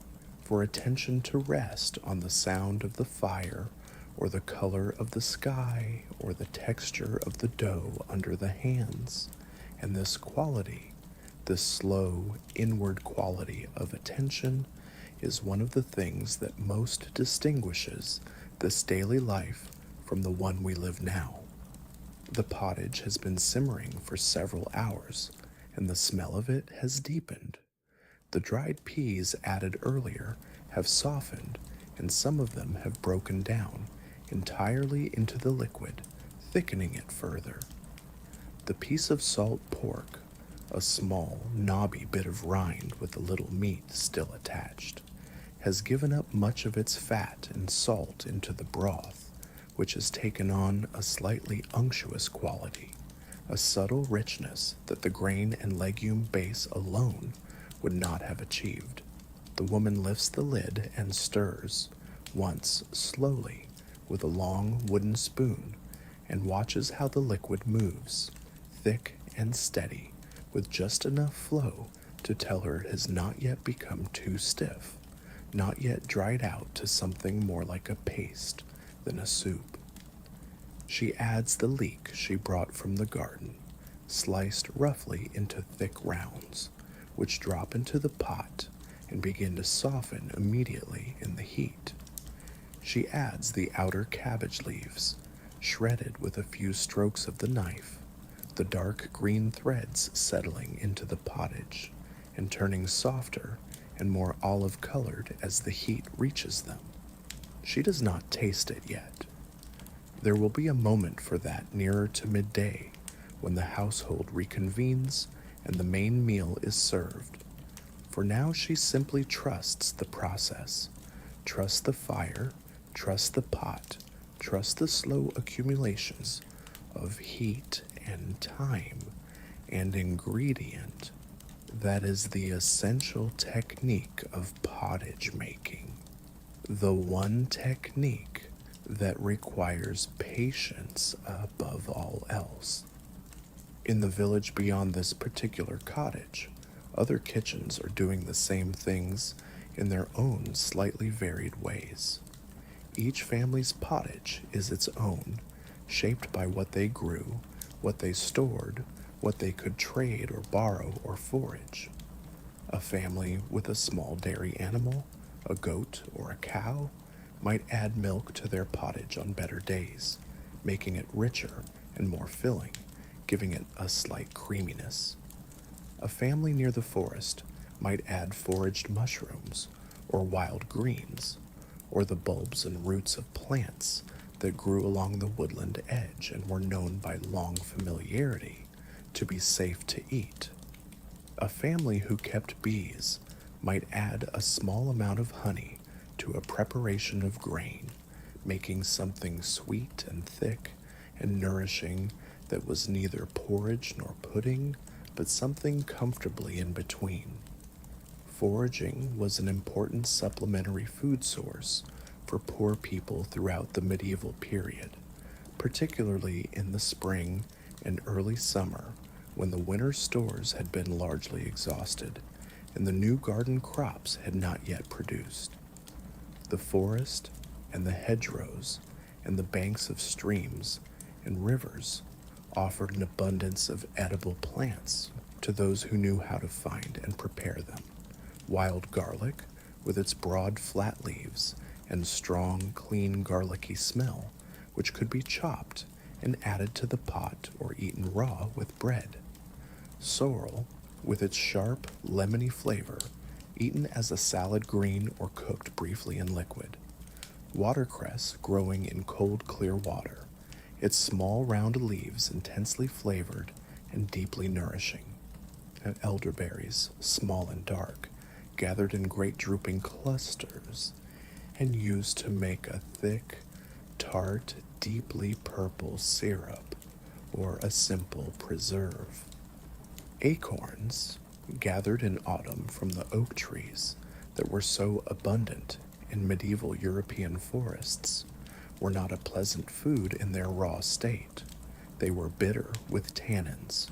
for attention to rest on the sound of the fire, or the color of the sky, or the texture of the dough under the hands. And this quality, this slow, inward quality of attention, is one of the things that most distinguishes this daily life from the one we live now. The pottage has been simmering for several hours, and the smell of it has deepened. The dried peas added earlier have softened, and some of them have broken down entirely into the liquid, thickening it further. The piece of salt pork, a small, knobby bit of rind with a little meat still attached, has given up much of its fat and salt into the broth, which has taken on a slightly unctuous quality, a subtle richness that the grain and legume base alone would not have achieved. The woman lifts the lid and stirs, once slowly, with a long wooden spoon, and watches how the liquid moves, thick and steady, with just enough flow to tell her it has not yet become too stiff, not yet dried out to something more like a paste than a soup. She adds the leek she brought from the garden, sliced roughly into thick rounds, which drop into the pot and begin to soften immediately in the heat. She adds the outer cabbage leaves, shredded with a few strokes of the knife, the dark green threads settling into the pottage and turning softer and more olive-colored as the heat reaches them. She does not taste it yet. There will be a moment for that nearer to midday, when the household reconvenes and the main meal is served. For now she simply trusts the process, trusts the fire, trusts the pot, trusts the slow accumulations of heat and time and ingredient that is the essential technique of pottage making, the one technique that requires patience above all else. In the village beyond this particular cottage, other kitchens are doing the same things in their own slightly varied ways. Each family's pottage is its own, shaped by what they grew, what they stored, what they could trade or borrow or forage. A family with a small dairy animal, a goat or a cow, might add milk to their pottage on better days, making it richer and more filling, giving it a slight creaminess. A family near the forest might add foraged mushrooms or wild greens, or the bulbs and roots of plants that grew along the woodland edge and were known by long familiarity to be safe to eat. A family who kept bees might add a small amount of honey to a preparation of grain, making something sweet and thick and nourishing that was neither porridge nor pudding, but something comfortably in between. Foraging was an important supplementary food source for poor people throughout the medieval period, particularly in the spring and early summer when the winter stores had been largely exhausted and the new garden crops had not yet produced. The forest and the hedgerows and the banks of streams and rivers offered an abundance of edible plants to those who knew how to find and prepare them. Wild garlic, with its broad flat leaves and strong, clean, garlicky smell, which could be chopped and added to the pot or eaten raw with bread. Sorrel, with its sharp, lemony flavor, eaten as a salad green or cooked briefly in liquid. Watercress growing in cold, clear water, its small, round leaves intensely flavored and deeply nourishing. And elderberries, small and dark, gathered in great drooping clusters and used to make a thick, tart, deeply purple syrup or a simple preserve. Acorns, gathered in autumn from the oak trees that were so abundant in medieval European forests, were not a pleasant food in their raw state. They were bitter with tannins,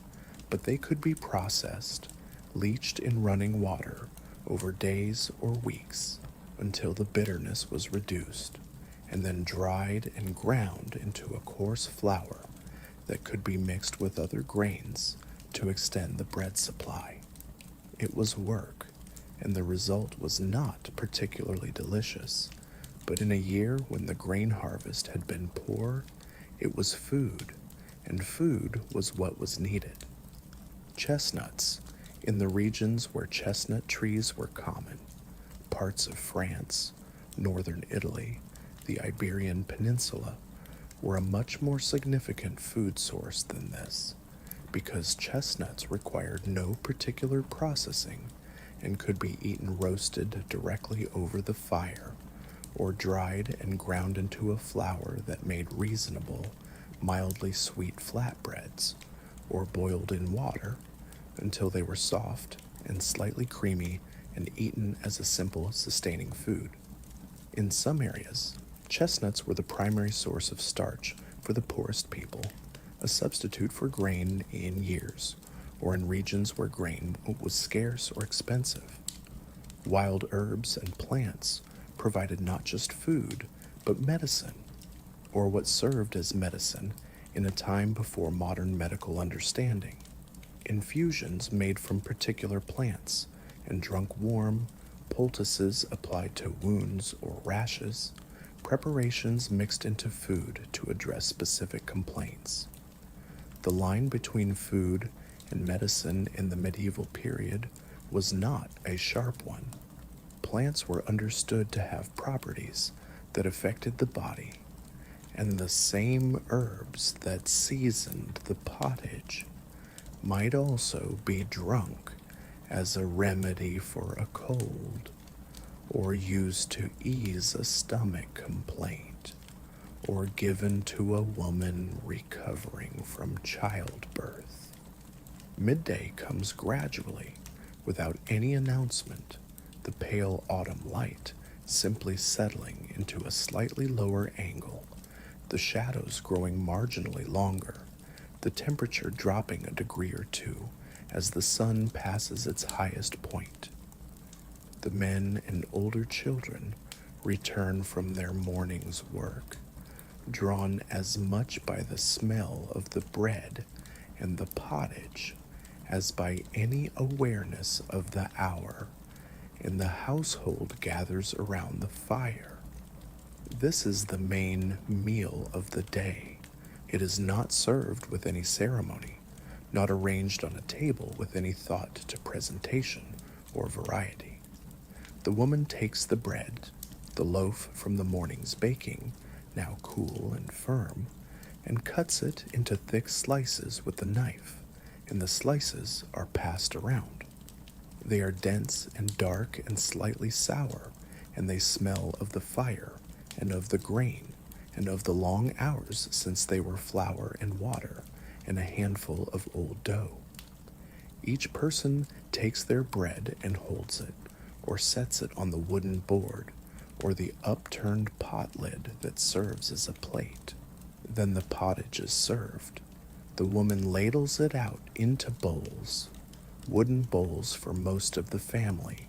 but they could be processed, leached in running water over days or weeks until the bitterness was reduced, and then dried and ground into a coarse flour that could be mixed with other grains to extend the bread supply. It was work, and the result was not particularly delicious, but in a year when the grain harvest had been poor, it was food, and food was what was needed. Chestnuts, in the regions where chestnut trees were common, parts of France, northern Italy, the Iberian Peninsula, were a much more significant food source than this, because chestnuts required no particular processing and could be eaten roasted directly over the fire, or dried and ground into a flour that made reasonable, mildly sweet flatbreads, or boiled in water until they were soft and slightly creamy and eaten as a simple, sustaining food. In some areas, chestnuts were the primary source of starch for the poorest people, a substitute for grain in years, or in regions where grain was scarce or expensive. Wild herbs and plants provided not just food, but medicine, or what served as medicine in a time before modern medical understanding. Infusions made from particular plants and drunk warm, poultices applied to wounds or rashes, preparations mixed into food to address specific complaints. The line between food and medicine in the medieval period was not a sharp one. Plants were understood to have properties that affected the body, and the same herbs that seasoned the pottage might also be drunk as a remedy for a cold, or used to ease a stomach complaint, or given to a woman recovering from childbirth. Midday comes gradually, without any announcement, the pale autumn light simply settling into a slightly lower angle, the shadows growing marginally longer, the temperature dropping a degree or two as the sun passes its highest point. The men and older children return from their morning's work, drawn as much by the smell of the bread and the pottage as by any awareness of the hour, and the household gathers around the fire. This is the main meal of the day. It is not served with any ceremony, not arranged on a table with any thought to presentation or variety. The woman takes the bread, the loaf from the morning's baking, now cool and firm, and cuts it into thick slices with the knife, and the slices are passed around. They are dense and dark and slightly sour, and they smell of the fire and of the grain and of the long hours since they were flour and water and a handful of old dough. Each person takes their bread and holds it, or sets it on the wooden board, or the upturned pot lid that serves as a plate. Then the pottage is served. The woman ladles it out into bowls, wooden bowls for most of the family,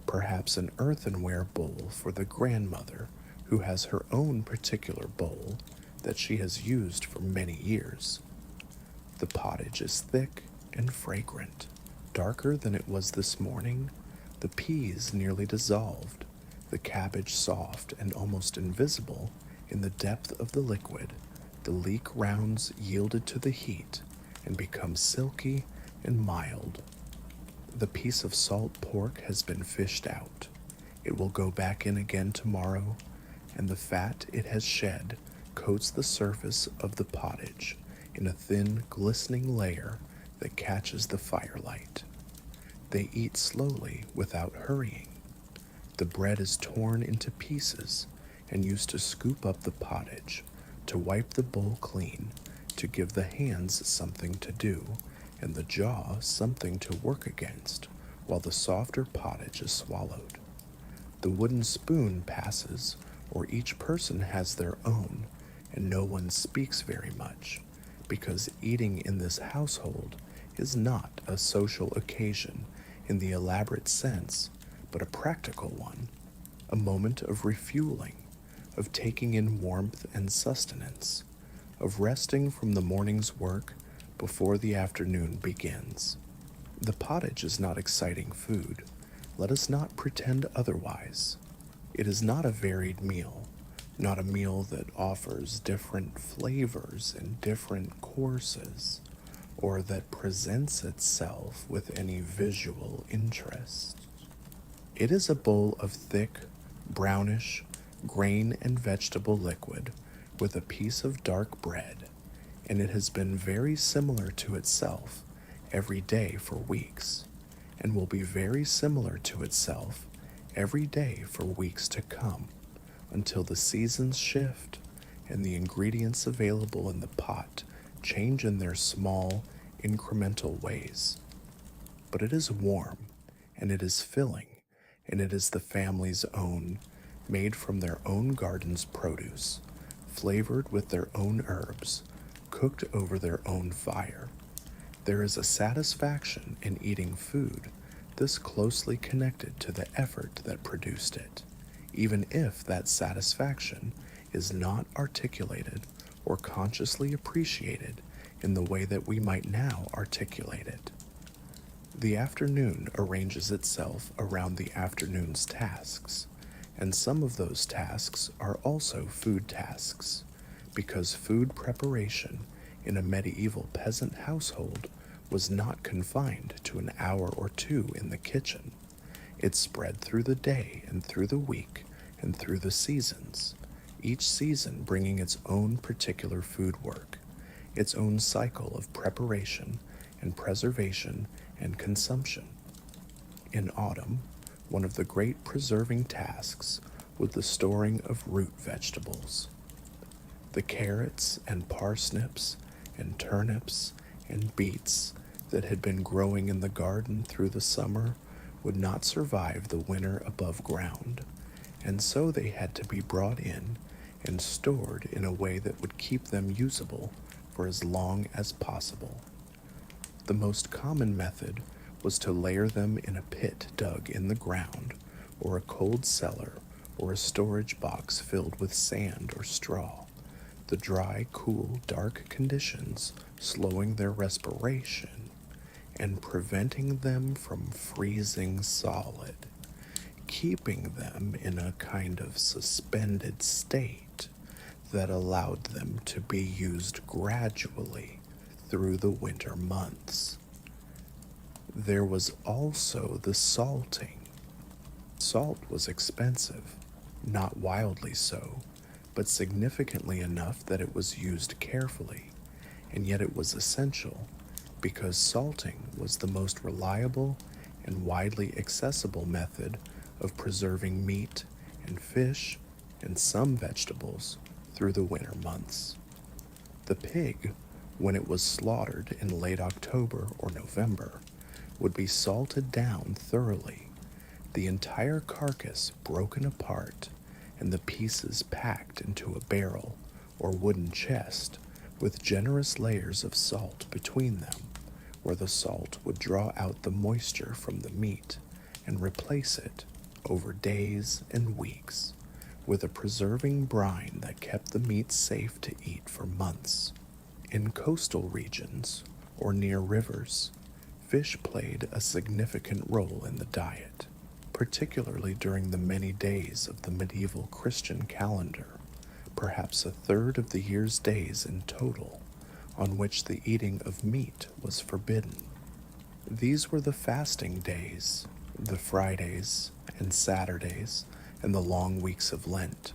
perhaps an earthenware bowl for the grandmother who has her own particular bowl that she has used for many years. The pottage is thick and fragrant, darker than it was this morning, the peas nearly dissolved, the cabbage soft and almost invisible in the depth of the liquid, the leek rounds yielded to the heat and become silky and mild. The piece of salt pork has been fished out. It will go back in again tomorrow, and the fat it has shed coats the surface of the pottage in a thin, glistening layer that catches the firelight. They eat slowly without hurrying. The bread is torn into pieces and used to scoop up the pottage, to wipe the bowl clean, to give the hands something to do, and the jaw something to work against, while the softer pottage is swallowed. The wooden spoon passes, or each person has their own, and no one speaks very much, because eating in this household is not a social occasion in the elaborate sense, but a practical one, a moment of refueling, of taking in warmth and sustenance, of resting from the morning's work before the afternoon begins. The pottage is not exciting food. Let us not pretend otherwise. It is not a varied meal, not a meal that offers different flavors and different courses, or that presents itself with any visual interest. It is a bowl of thick, brownish, grain and vegetable liquid with a piece of dark bread, and it has been very similar to itself every day for weeks, and will be very similar to itself every day for weeks to come, until the seasons shift and the ingredients available in the pot change in their small, incremental ways. But it is warm, and it is filling, and it is the family's own, made from their own garden's produce, flavored with their own herbs, cooked over their own fire. There is a satisfaction in eating food this closely connected to the effort that produced it, even if that satisfaction is not articulated or consciously appreciated in the way that we might now articulate it. The afternoon arranges itself around the afternoon's tasks, and some of those tasks are also food tasks, because food preparation in a medieval peasant household was not confined to an hour or two in the kitchen. It spread through the day and through the week and through the seasons, each season bringing its own particular food work, its own cycle of preparation and preservation and consumption. In autumn, one of the great preserving tasks was the storing of root vegetables. The carrots and parsnips and turnips and beets that had been growing in the garden through the summer would not survive the winter above ground, and so they had to be brought in and stored in a way that would keep them usable for as long as possible. The most common method was to layer them in a pit dug in the ground, or a cold cellar, or a storage box filled with sand or straw, the dry, cool, dark conditions slowing their respiration and preventing them from freezing solid, keeping them in a kind of suspended state that allowed them to be used gradually through the winter months. There was also the salting. Salt was expensive, not wildly so, but significantly enough that it was used carefully, and yet it was essential, because salting was the most reliable and widely accessible method of preserving meat and fish and some vegetables through the winter months. The pig, when it was slaughtered in late October or November, would be salted down thoroughly, the entire carcass broken apart, and the pieces packed into a barrel or wooden chest with generous layers of salt between them, where the salt would draw out the moisture from the meat and replace it over days and weeks with a preserving brine that kept the meat safe to eat for months. In coastal regions or near rivers, fish played a significant role in the diet, particularly during the many days of the medieval Christian calendar, perhaps a third of the year's days in total, on which the eating of meat was forbidden. These were the fasting days, the Fridays and Saturdays, and the long weeks of Lent,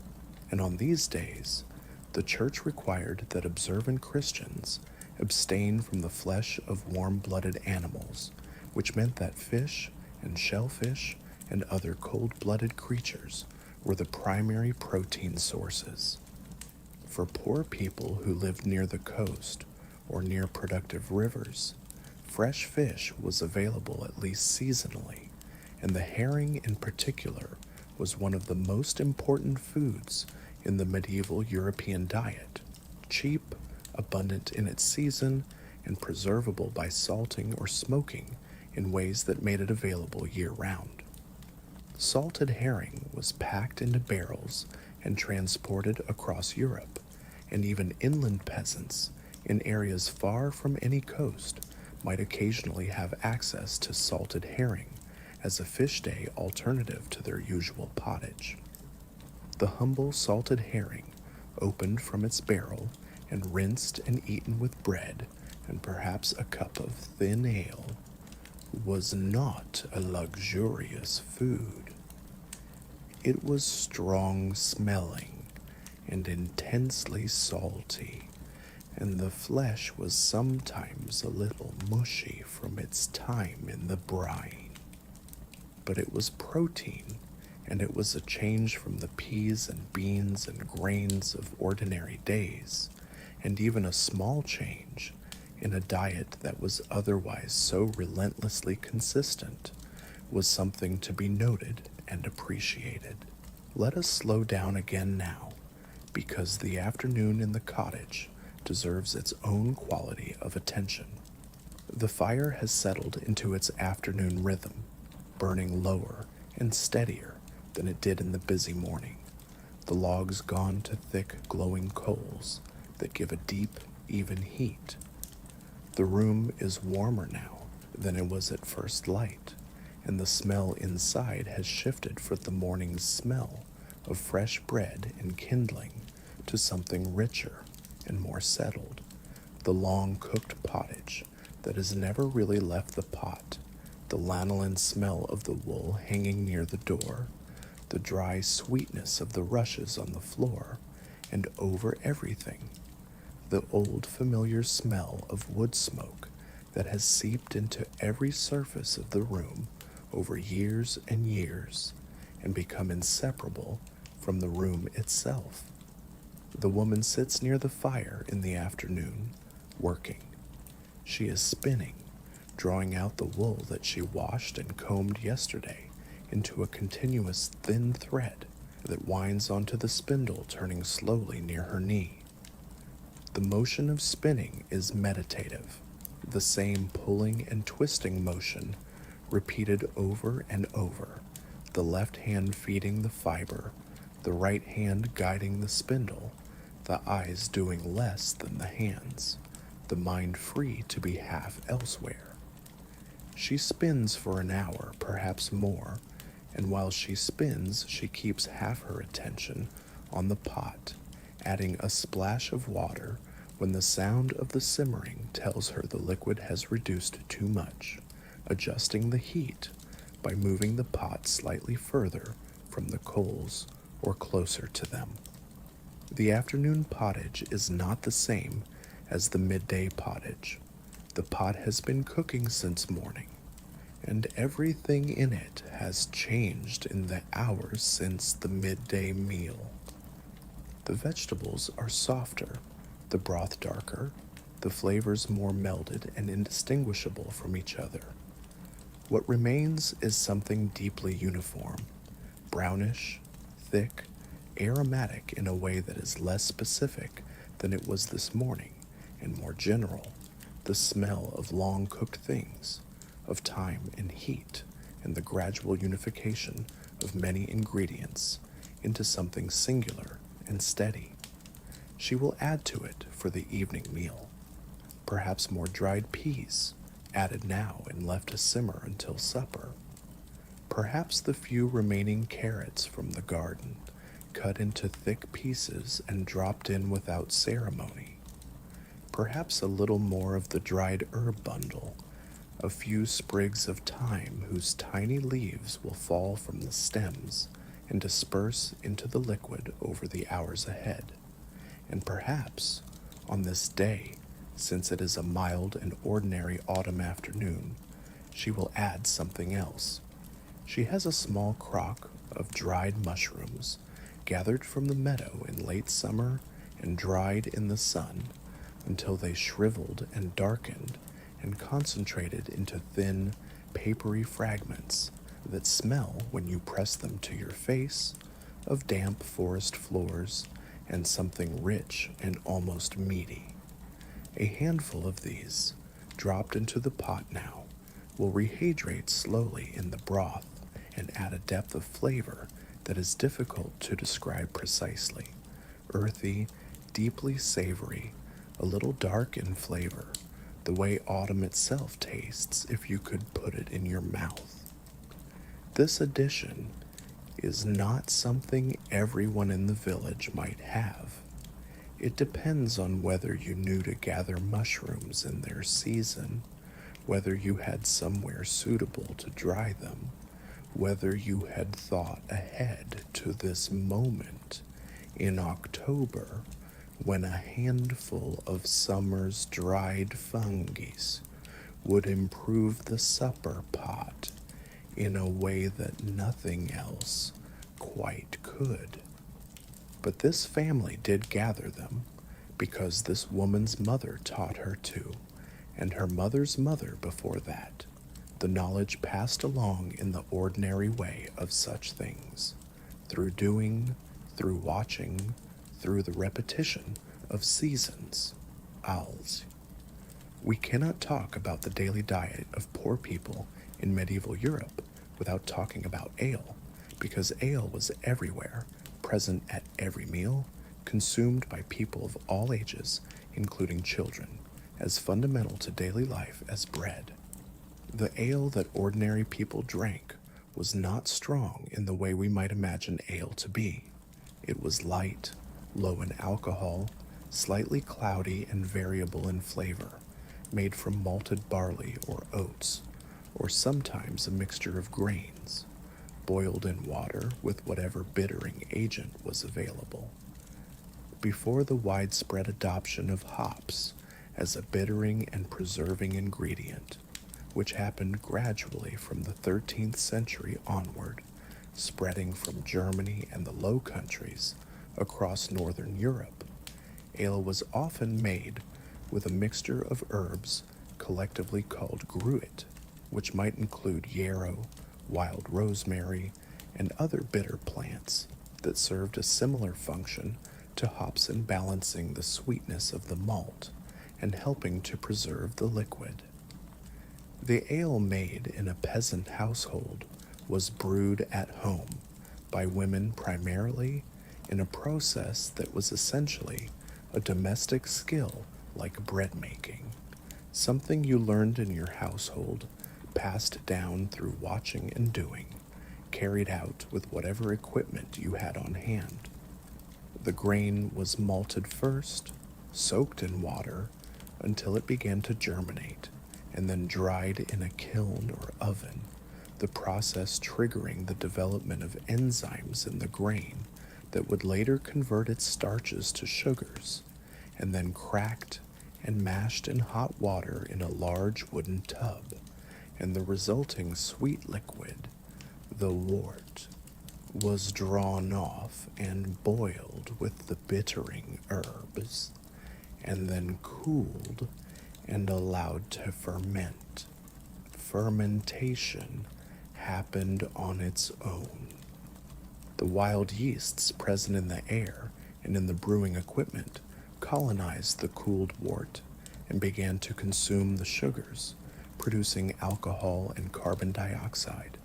and on these days, the Church required that observant Christians abstain from the flesh of warm-blooded animals, which meant that fish and shellfish and other cold-blooded creatures were the primary protein sources. For poor people who lived near the coast or near productive rivers, fresh fish was available at least seasonally, and the herring in particular was one of the most important foods in the medieval European diet, cheap, abundant in its season, and preservable by salting or smoking in ways that made it available year-round. Salted herring was packed into barrels and transported across Europe, and even inland peasants in areas far from any coast might occasionally have access to salted herring as a fish day alternative to their usual pottage. The humble salted herring, opened from its barrel and rinsed and eaten with bread and perhaps a cup of thin ale, was not a luxurious food. It was strong-smelling and intensely salty, and the flesh was sometimes a little mushy from its time in the brine. But it was protein, and it was a change from the peas and beans and grains of ordinary days, and even a small change in a diet that was otherwise so relentlessly consistent was something to be noted and appreciated. Let us slow down again now, because the afternoon in the cottage deserves its own quality of attention. The fire has settled into its afternoon rhythm, burning lower and steadier than it did in the busy morning, the logs gone to thick, glowing coals that give a deep, even heat. The room is warmer now than it was at first light, and the smell inside has shifted from the morning's smell of fresh bread and kindling to something richer and more settled, the long-cooked pottage that has never really left the pot, the lanolin smell of the wool hanging near the door, the dry sweetness of the rushes on the floor, and over everything, the old familiar smell of wood smoke that has seeped into every surface of the room over years and years and become inseparable from the room itself. The woman sits near the fire in the afternoon, working. She is spinning, drawing out the wool that she washed and combed yesterday into a continuous thin thread that winds onto the spindle turning slowly near her knee. The motion of spinning is meditative, the same pulling and twisting motion repeated over and over, the left hand feeding the fiber, the right hand guiding the spindle, the eyes doing less than the hands, the mind free to be half elsewhere. She spins for an hour, perhaps more, and while she spins, she keeps half her attention on the pot, adding a splash of water when the sound of the simmering tells her the liquid has reduced too much, adjusting the heat by moving the pot slightly further from the coals or closer to them. The afternoon pottage is not the same as the midday pottage. The pot has been cooking since morning, and everything in it has changed in the hours since the midday meal. The vegetables are softer, the broth darker, the flavors more melded and indistinguishable from each other. What remains is something deeply uniform, brownish, thick, aromatic in a way that is less specific than it was this morning, and more general, the smell of long cooked things, of time and heat, and the gradual unification of many ingredients into something singular and steady. She will add to it for the evening meal. Perhaps more dried peas, added now and left to simmer until supper. Perhaps the few remaining carrots from the garden, cut into thick pieces and dropped in without ceremony. Perhaps a little more of the dried herb bundle, a few sprigs of thyme whose tiny leaves will fall from the stems and disperse into the liquid over the hours ahead. And perhaps, on this day, since it is a mild and ordinary autumn afternoon, she will add something else. She has a small crock of dried mushrooms, gathered from the meadow in late summer and dried in the sun until they shriveled and darkened and concentrated into thin, papery fragments that smell, when you press them to your face, of damp forest floors and something rich and almost meaty. A handful of these, dropped into the pot now, will rehydrate slowly in the broth and add a depth of flavor that is difficult to describe precisely. Earthy, deeply savory, a little dark in flavor, the way autumn itself tastes if you could put it in your mouth. This addition is not something everyone in the village might have. It depends on whether you knew to gather mushrooms in their season, whether you had somewhere suitable to dry them, whether you had thought ahead to this moment in October when a handful of summer's dried fungus would improve the supper pot in a way that nothing else quite could. But this family did gather them because this woman's mother taught her to, and her mother's mother before that. The knowledge passed along in the ordinary way of such things, through doing, through watching, through the repetition of seasons. Als. We cannot talk about the daily diet of poor people in medieval Europe without talking about ale, because ale was everywhere, present at every meal, consumed by people of all ages, including children, as fundamental to daily life as bread. The ale that ordinary people drank was not strong in the way we might imagine ale to be. It was light, low in alcohol, slightly cloudy and variable in flavor, made from malted barley or oats, or sometimes a mixture of grains, boiled in water with whatever bittering agent was available. Before the widespread adoption of hops as a bittering and preserving ingredient, which happened gradually from the 13th century onward, spreading from Germany and the Low Countries across northern Europe, ale was often made with a mixture of herbs collectively called gruit, which might include yarrow, wild rosemary, and other bitter plants that served a similar function to hops in balancing the sweetness of the malt and helping to preserve the liquid. The ale made in a peasant household was brewed at home by women primarily in a process that was essentially a domestic skill like bread making, something you learned in your household, passed down through watching and doing, carried out with whatever equipment you had on hand. The grain was malted first, soaked in water until it began to germinate, and then dried in a kiln or oven, the process triggering the development of enzymes in the grain that would later convert its starches to sugars, and then cracked and mashed in hot water in a large wooden tub, and the resulting sweet liquid, the wort, was drawn off and boiled with the bittering herbs, and then cooled and allowed to ferment. Fermentation happened on its own. The wild yeasts present in the air and in the brewing equipment colonized the cooled wort and began to consume the sugars, producing alcohol and carbon dioxide,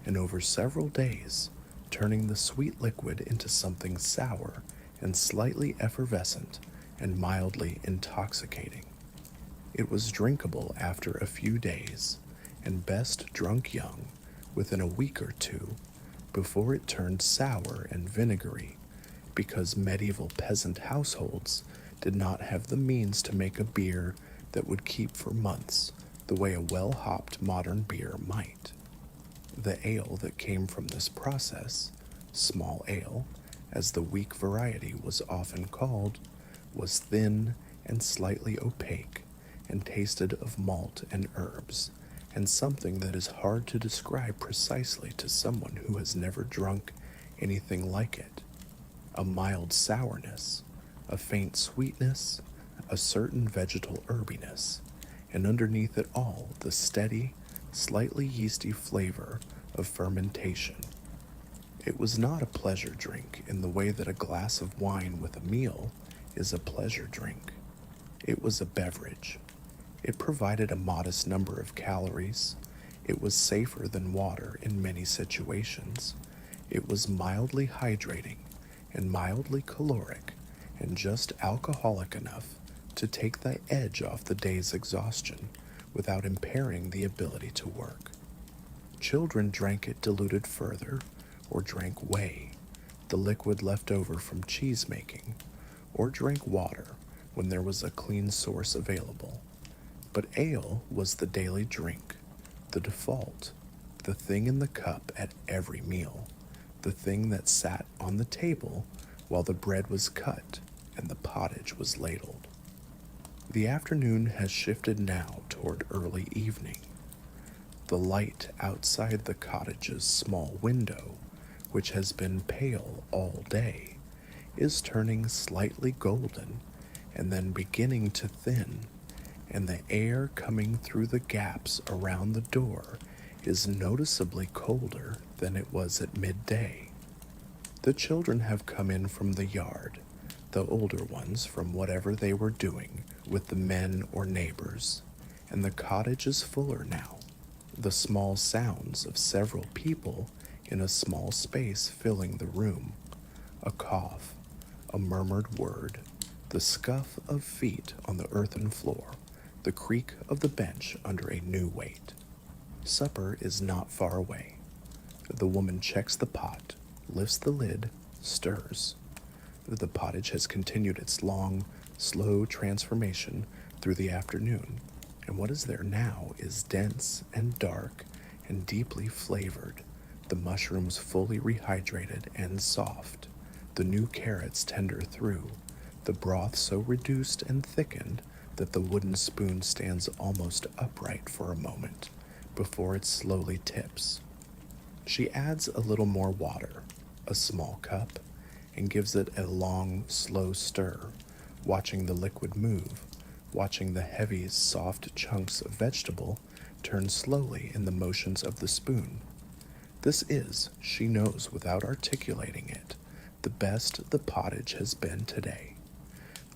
and over several days, turning the sweet liquid into something sour and slightly effervescent and mildly intoxicating. It was drinkable after a few days, and best drunk young within a week or two, before it turned sour and vinegary, because medieval peasant households did not have the means to make a beer that would keep for months the way a well-hopped modern beer might. The ale that came from this process, small ale, as the weak variety was often called, was thin and slightly opaque, and tasted of malt and herbs, and something that is hard to describe precisely to someone who has never drunk anything like it. A mild sourness, a faint sweetness, a certain vegetal herbiness, and underneath it all the steady, slightly yeasty flavor of fermentation. It was not a pleasure drink in the way that a glass of wine with a meal is a pleasure drink. It was a beverage. It provided a modest number of calories. It was safer than water in many situations. It was mildly hydrating and mildly caloric and just alcoholic enough to take the edge off the day's exhaustion without impairing the ability to work. Children drank it diluted further, or drank whey, the liquid left over from cheese making, or drank water when there was a clean source available. But ale was the daily drink, the default, the thing in the cup at every meal, the thing that sat on the table while the bread was cut and the pottage was ladled. The afternoon has shifted now toward early evening. The light outside the cottage's small window, which has been pale all day, is turning slightly golden and then beginning to thin, and the air coming through the gaps around the door is noticeably colder than it was at midday. The children have come in from the yard, the older ones from whatever they were doing with the men or neighbors, and the cottage is fuller now. The small sounds of several people in a small space filling the room, a cough, a murmured word, the scuff of feet on the earthen floor, the creak of the bench under a new weight. Supper is not far away. The woman checks the pot, lifts the lid, stirs. The pottage has continued its long, slow transformation through the afternoon, and what is there now is dense and dark and deeply flavored, the mushrooms fully rehydrated and soft, the new carrots tender through, the broth so reduced and thickened that the wooden spoon stands almost upright for a moment before it slowly tips. She adds a little more water, a small cup, and gives it a long, slow stir, watching the liquid move, watching the heavy, soft chunks of vegetable turn slowly in the motions of the spoon. This is, she knows without articulating it, the best the pottage has been today.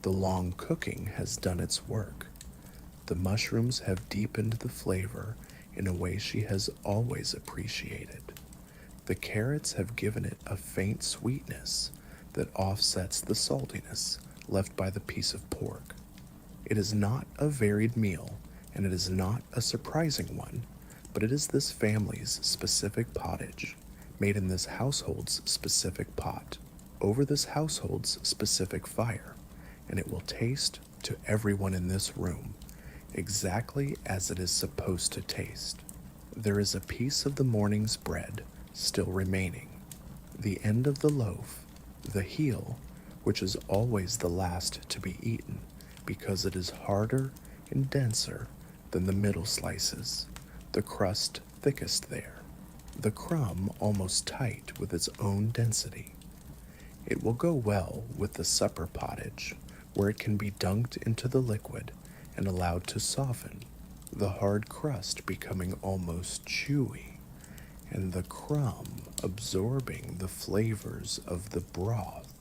The long cooking has done its work. The mushrooms have deepened the flavor in a way she has always appreciated. The carrots have given it a faint sweetness that offsets the saltiness left by the piece of pork. It is not a varied meal, and it is not a surprising one, but it is this family's specific pottage, made in this household's specific pot, over this household's specific fire, and it will taste to everyone in this room exactly as it is supposed to taste. There is a piece of the morning's bread still remaining, the end of the loaf, the heel, which is always the last to be eaten because it is harder and denser than the middle slices, the crust thickest there, the crumb almost tight with its own density. It will go well with the supper pottage, where it can be dunked into the liquid and allowed to soften, the hard crust becoming almost chewy, and the crumb absorbing the flavors of the broth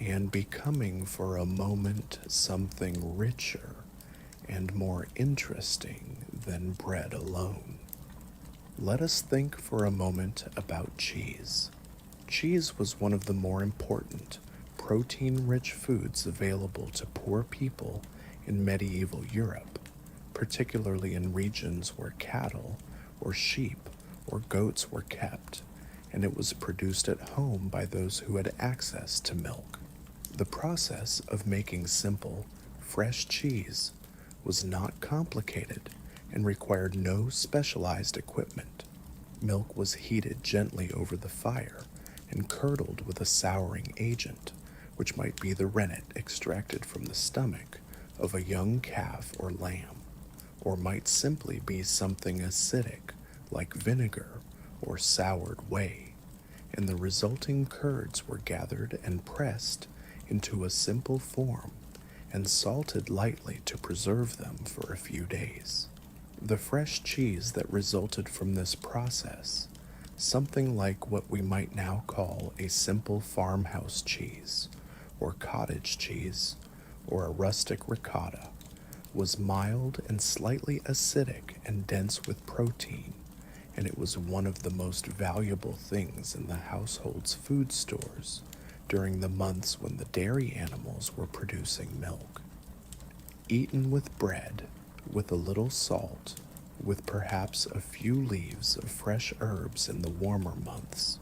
and becoming for a moment something richer and more interesting than bread alone. Let us think for a moment about cheese. Cheese was one of the more important, protein rich foods available to poor people in medieval Europe, particularly in regions where cattle or sheep or goats were kept, and it was produced at home by those who had access to milk. The process of making simple, fresh cheese was not complicated and required no specialized equipment. Milk was heated gently over the fire and curdled with a souring agent, which might be the rennet extracted from the stomach of a young calf or lamb, or might simply be something acidic like vinegar or soured whey, and the resulting curds were gathered and pressed into a simple form and salted lightly to preserve them for a few days. The fresh cheese that resulted from this process, something like what we might now call a simple farmhouse cheese, or cottage cheese, or a rustic ricotta, was mild and slightly acidic and dense with protein, and it was one of the most valuable things in the household's food stores during the months when the dairy animals were producing milk. Eaten with bread, with a little salt, with perhaps a few leaves of fresh herbs in the warmer months,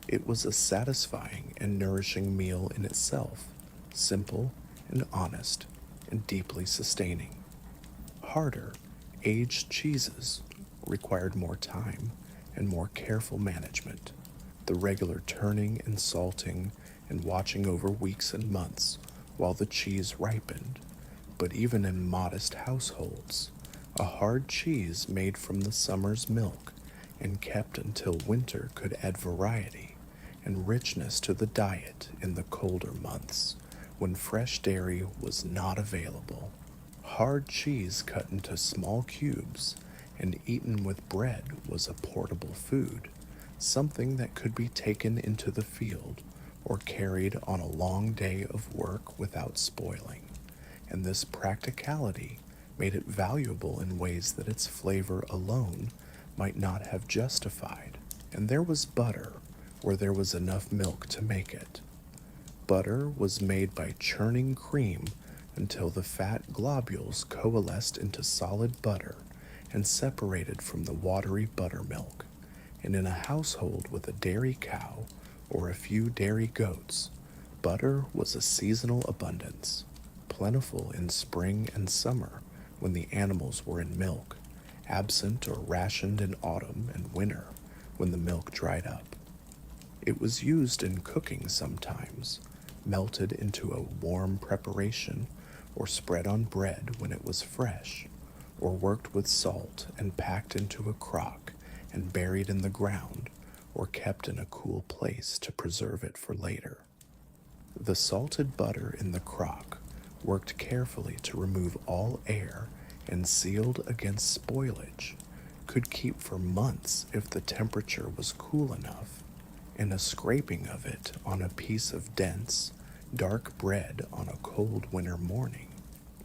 it was a satisfying and nourishing meal in itself, simple and honest and deeply sustaining. Harder, aged cheeses required more time and more careful management, the regular turning and salting and watching over weeks and months while the cheese ripened. But even in modest households, a hard cheese made from the summer's milk and kept until winter could add variety and richness to the diet in the colder months when fresh dairy was not available. Hard cheese cut into small cubes and eaten with bread was a portable food, something that could be taken into the field or carried on a long day of work without spoiling, and this practicality made it valuable in ways that its flavor alone might not have justified. And there was butter where there was enough milk to make it. Butter was made by churning cream until the fat globules coalesced into solid butter and separated from the watery buttermilk. And in a household with a dairy cow or a few dairy goats, butter was a seasonal abundance, plentiful in spring and summer when the animals were in milk, absent or rationed in autumn and winter when the milk dried up. It was used in cooking sometimes, melted into a warm preparation, or spread on bread when it was fresh, or worked with salt and packed into a crock and buried in the ground, or kept in a cool place to preserve it for later. The salted butter in the crock worked carefully to remove all air and sealed against spoilage, could keep for months if the temperature was cool enough, and a scraping of it on a piece of dense, dark bread on a cold winter morning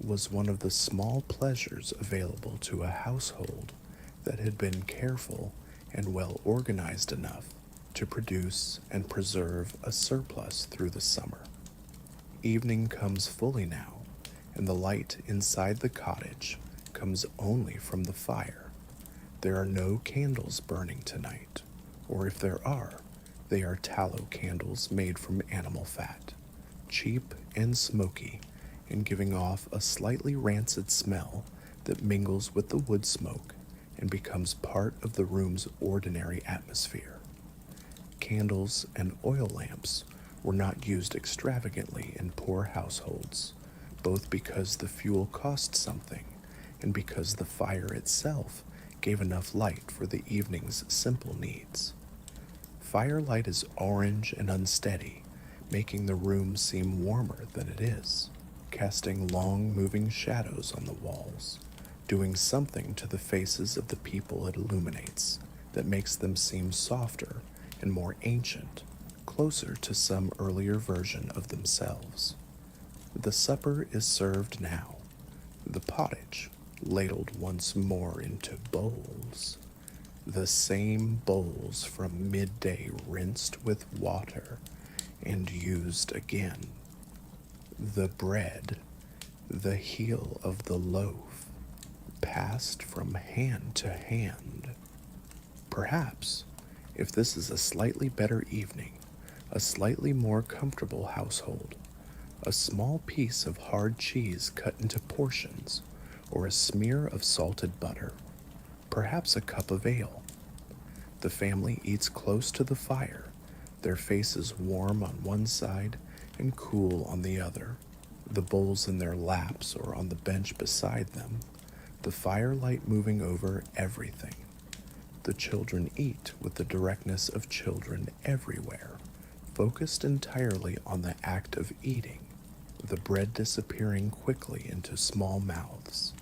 was one of the small pleasures available to a household that had been careful and well organized enough to produce and preserve a surplus through the summer. Evening comes fully now, and the light inside the cottage comes only from the fire. There are no candles burning tonight, or if there are, they are tallow candles made from animal fat, cheap and smoky, and giving off a slightly rancid smell that mingles with the wood smoke and becomes part of the room's ordinary atmosphere. Candles and oil lamps were not used extravagantly in poor households, both because the fuel cost something and because the fire itself gave enough light for the evening's simple needs. Firelight is orange and unsteady, making the room seem warmer than it is, casting long moving shadows on the walls, doing something to the faces of the people it illuminates that makes them seem softer and more ancient, closer to some earlier version of themselves. The supper is served now, the pottage ladled once more into bowls, the same bowls from midday rinsed with water and used again. The bread, the heel of the loaf, passed from hand to hand. Perhaps, if this is a slightly better evening, a slightly more comfortable household, a small piece of hard cheese cut into portions, or a smear of salted butter, perhaps a cup of ale. The family eats close to the fire, their faces warm on one side and cool on the other, the bowls in their laps or on the bench beside them, the firelight moving over everything. The children eat with the directness of children everywhere, focused entirely on the act of eating, the bread disappearing quickly into small mouths,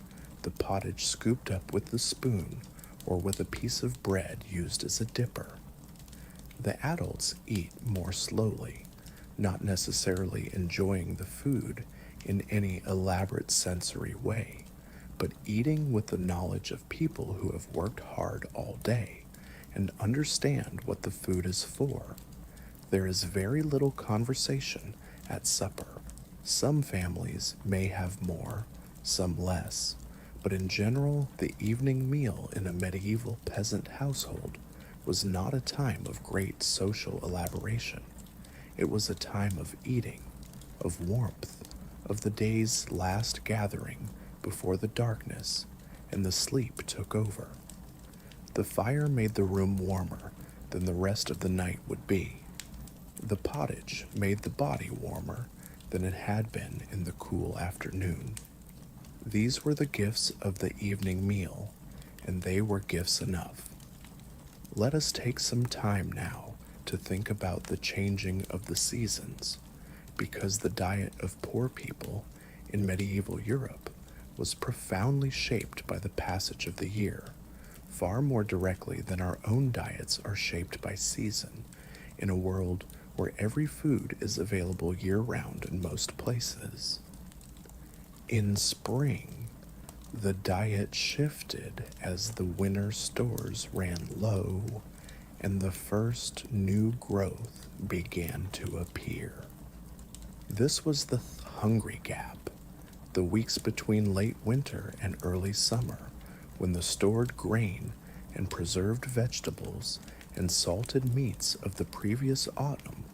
the pottage scooped up with the spoon or with a piece of bread used as a dipper. The adults eat more slowly, not necessarily enjoying the food in any elaborate sensory way, but eating with the knowledge of people who have worked hard all day and understand what the food is for. There is very little conversation at supper. Some families may have more, some less, but in general, the evening meal in a medieval peasant household was not a time of great social elaboration. It was a time of eating, of warmth, of the day's last gathering before the darkness and the sleep took over. The fire made the room warmer than the rest of the night would be. The pottage made the body warmer than it had been in the cool afternoon. These were the gifts of the evening meal, and they were gifts enough. Let us take some time now to think about the changing of the seasons, because the diet of poor people in medieval Europe was profoundly shaped by the passage of the year, far more directly than our own diets are shaped by season, in a world where every food is available year-round in most places. In spring, the diet shifted as the winter stores ran low and the first new growth began to appear. This was the hungry gap, the weeks between late winter and early summer, when the stored grain and preserved vegetables and salted meats of the previous autumn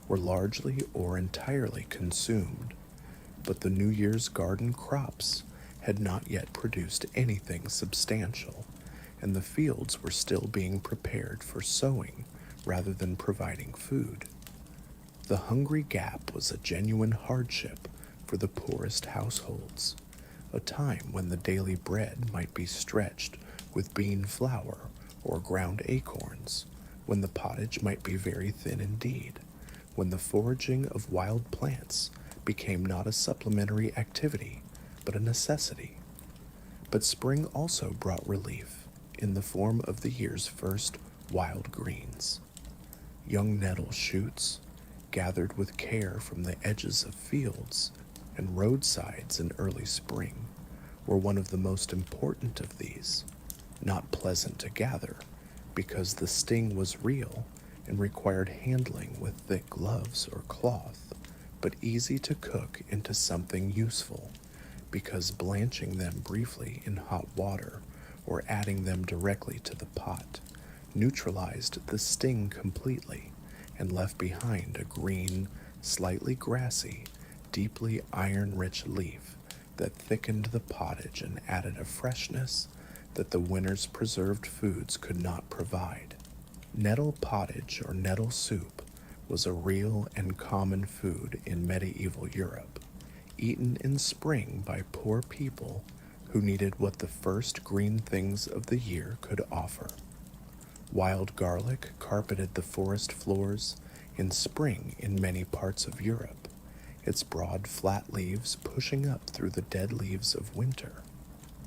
were largely or entirely consumed, but the New Year's garden crops had not yet produced anything substantial, and the fields were still being prepared for sowing rather than providing food. The hungry gap was a genuine hardship for the poorest households, a time when the daily bread might be stretched with bean flour or ground acorns, when the pottage might be very thin indeed, when the foraging of wild plants became not a supplementary activity, but a necessity. But spring also brought relief in the form of the year's first wild greens. Young nettle shoots, gathered with care from the edges of fields and roadsides in early spring, were one of the most important of these, not pleasant to gather, because the sting was real and required handling with thick gloves or cloth, but easy to cook into something useful, because blanching them briefly in hot water or adding them directly to the pot neutralized the sting completely and left behind a green, slightly grassy, deeply iron-rich leaf that thickened the pottage and added a freshness that the winter's preserved foods could not provide. Nettle pottage or nettle soup was a real and common food in medieval Europe, eaten in spring by poor people who needed what the first green things of the year could offer. Wild garlic carpeted the forest floors in spring in many parts of Europe, its broad flat leaves pushing up through the dead leaves of winter,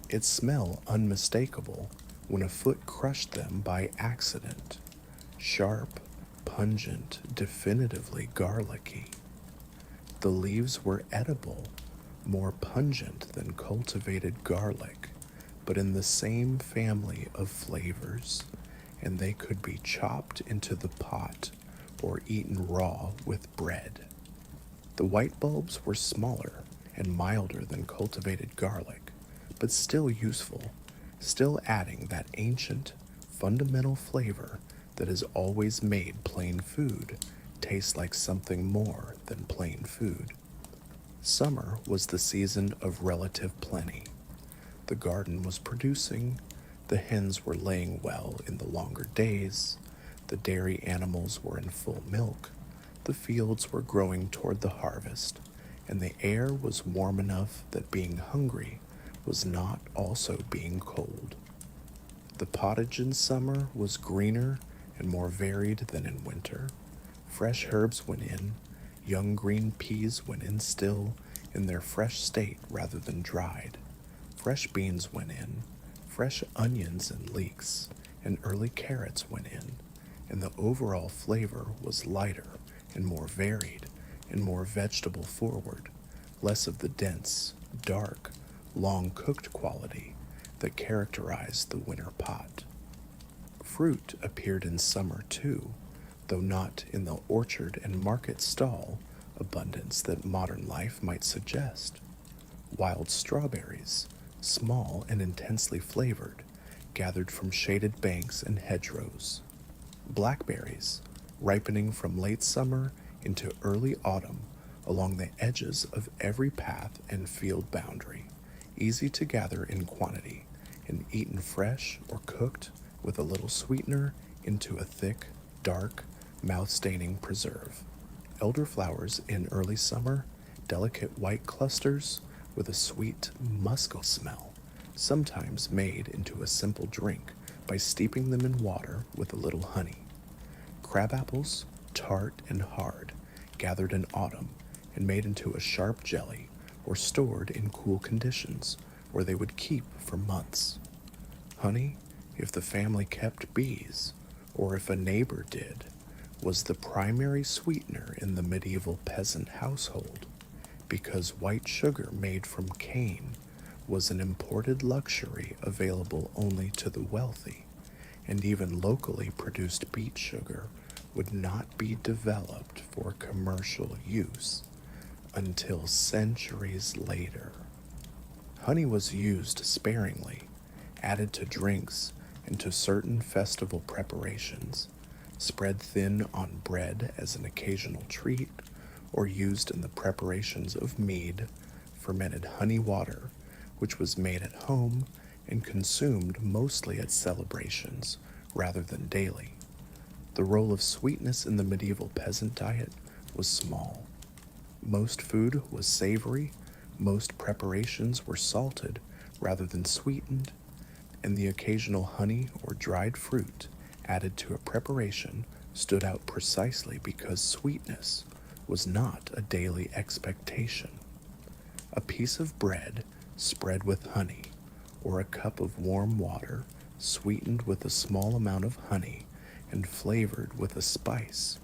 its smell unmistakable when a foot crushed them by accident, sharp, pungent, definitively garlicky. The leaves were edible, more pungent than cultivated garlic, but in the same family of flavors, and they could be chopped into the pot or eaten raw with bread. The white bulbs were smaller and milder than cultivated garlic, but still useful, still adding that ancient, fundamental flavor that has always made plain food taste like something more than plain food. Summer was the season of relative plenty. The garden was producing, the hens were laying well in the longer days, the dairy animals were in full milk, the fields were growing toward the harvest, and the air was warm enough that being hungry was not also being cold. The pottage in summer was greener and more varied than in winter. Fresh herbs went in, young green peas went in still in their fresh state rather than dried. Fresh beans went in, fresh onions and leeks, and early carrots went in, and the overall flavor was lighter and more varied and more vegetable forward, less of the dense, dark, long cooked quality that characterized the winter pot. Fruit appeared in summer too, though not in the orchard and market stall abundance that modern life might suggest. Wild strawberries, small and intensely flavored, gathered from shaded banks and hedgerows. Blackberries, ripening from late summer into early autumn along the edges of every path and field boundary, easy to gather in quantity and eaten fresh or cooked with a little sweetener into a thick, dark, mouth-staining preserve. Elderflowers in early summer, delicate white clusters with a sweet, musky smell, sometimes made into a simple drink by steeping them in water with a little honey. Crabapples, tart and hard, gathered in autumn and made into a sharp jelly or stored in cool conditions where they would keep for months. Honey, if the family kept bees, or if a neighbor did, was the primary sweetener in the medieval peasant household, because white sugar made from cane was an imported luxury available only to the wealthy, and even locally produced beet sugar would not be developed for commercial use until centuries later. Honey was used sparingly, added to drinks and to certain festival preparations, spread thin on bread as an occasional treat, or used in the preparations of mead, fermented honey water, which was made at home and consumed mostly at celebrations rather than daily. The role of sweetness in the medieval peasant diet was small. Most food was savory, most preparations were salted rather than sweetened, and the occasional honey or dried fruit added to a preparation stood out precisely because sweetness was not a daily expectation. A piece of bread spread with honey, or a cup of warm water sweetened with a small amount of honey and flavored with a spice,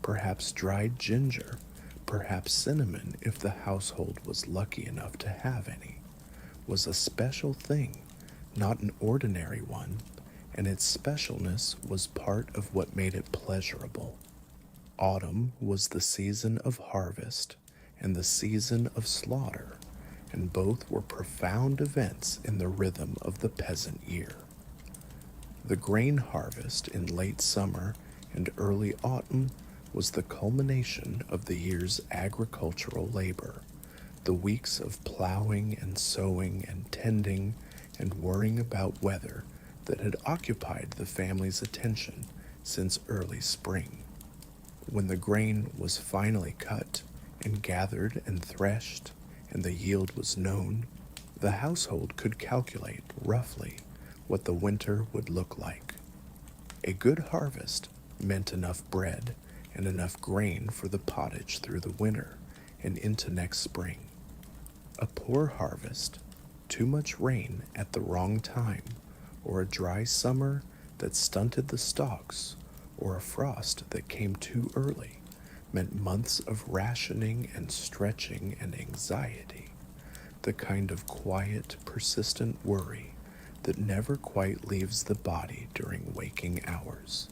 perhaps dried ginger, perhaps cinnamon if the household was lucky enough to have any, was a special thing, not an ordinary one, and its specialness was part of what made it pleasurable. Autumn was the season of harvest and the season of slaughter, and both were profound events in the rhythm of the peasant year. The grain harvest in late summer and early autumn was the culmination of the year's agricultural labor, the weeks of plowing and sowing and tending and worrying about weather that had occupied the family's attention since early spring. When the grain was finally cut and gathered and threshed and the yield was known, The household could calculate, roughly, what the winter would look like. A good harvest meant enough bread and enough grain for the pottage through the winter and into next spring. A poor harvest, too much rain at the wrong time, or a dry summer that stunted the stalks, or a frost that came too early, meant months of rationing and stretching and anxiety, the kind of quiet, persistent worry that never quite leaves the body during waking hours.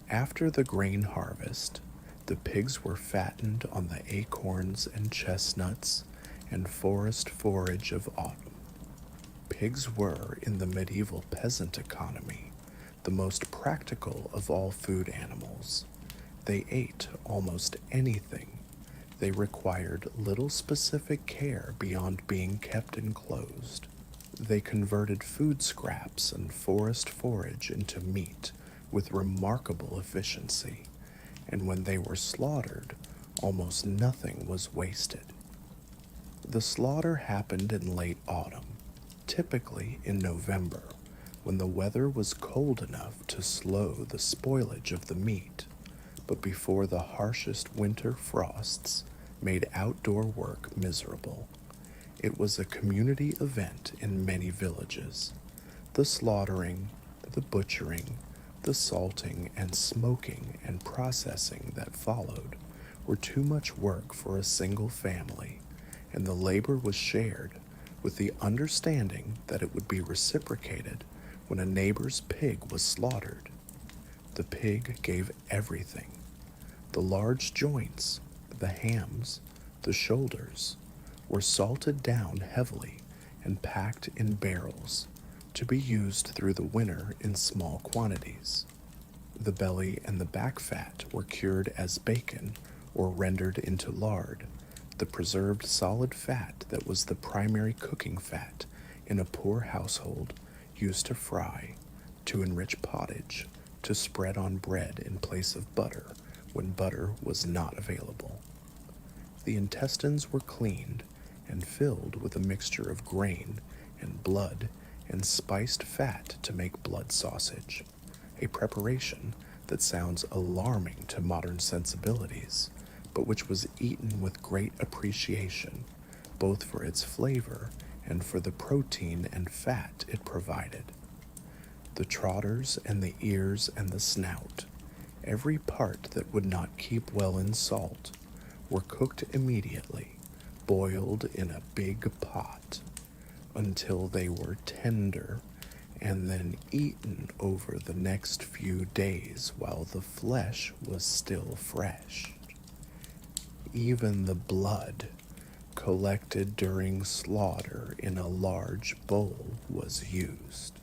After the grain harvest, the pigs were fattened on the acorns and chestnuts and forest forage of autumn. Pigs were, in the medieval peasant economy, the most practical of all food animals. They ate almost anything. They required little specific care beyond being kept enclosed. They converted food scraps and forest forage into meat with remarkable efficiency, and when they were slaughtered, almost nothing was wasted. The slaughter happened in late autumn, typically in November, when the weather was cold enough to slow the spoilage of the meat, but before the harshest winter frosts made outdoor work miserable. It was a community event in many villages. The slaughtering, the butchering, the salting and smoking and processing that followed were too much work for a single family, and the labor was shared with the understanding that it would be reciprocated when a neighbor's pig was slaughtered. The pig gave everything: the large joints, the hams, the shoulders, were salted down heavily and packed in barrels to be used through the winter in small quantities. The belly and the back fat were cured as bacon or rendered into lard, the preserved solid fat that was the primary cooking fat in a poor household, used to fry, to enrich pottage, to spread on bread in place of butter when butter was not available. The intestines were cleaned and filled with a mixture of grain and blood and spiced fat to make blood sausage, a preparation that sounds alarming to modern sensibilities, but which was eaten with great appreciation, both for its flavor and for the protein and fat it provided. The trotters and the ears and the snout, every part that would not keep well in salt, were cooked immediately, boiled in a big pot, until they were tender, and then eaten over the next few days while the flesh was still fresh. Even the blood, collected during slaughter in a large bowl, was used.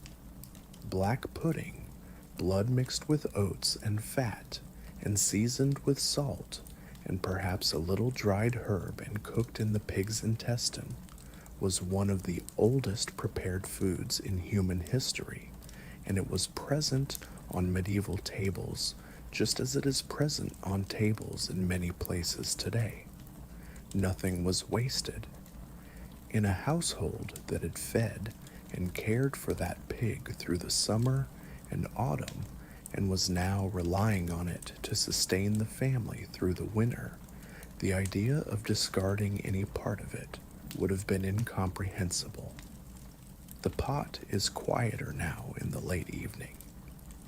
Black pudding, blood mixed with oats and fat, and seasoned with salt, and perhaps a little dried herb and cooked in the pig's intestine, was one of the oldest prepared foods in human history, and it was present on medieval tables just as it is present on tables in many places today. Nothing was wasted. In a household that had fed and cared for that pig through the summer and autumn, and was now relying on it to sustain the family through the winter, the idea of discarding any part of it would have been incomprehensible. The pot is quieter now in the late evening.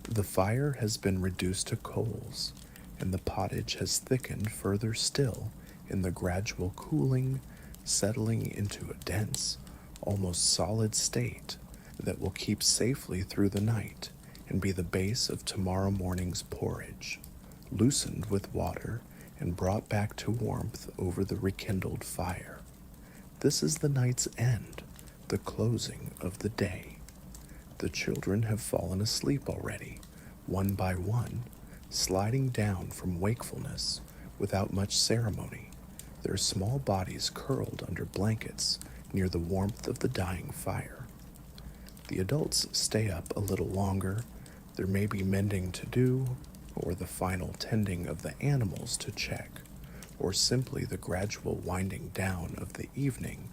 The fire has been reduced to coals, and the pottage has thickened further still in the gradual cooling, settling into a dense, almost solid state that will keep safely through the night and be the base of tomorrow morning's porridge, loosened with water and brought back to warmth over the rekindled fire. This is the night's end, the closing of the day. The children have fallen asleep already, one by one, sliding down from wakefulness without much ceremony, their small bodies curled under blankets near the warmth of the dying fire. The adults stay up a little longer. There may be mending to do, or the final tending of the animals to check, or simply the gradual winding down of the evening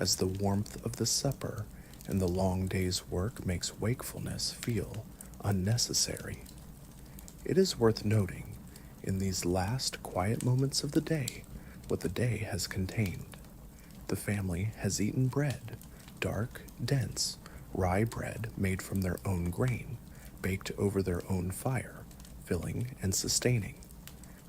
as the warmth of the supper and the long day's work makes wakefulness feel unnecessary. It is worth noting, in these last quiet moments of the day, what the day has contained. The family has eaten bread, dark, dense, rye bread made from their own grain, baked over their own fire, filling and sustaining.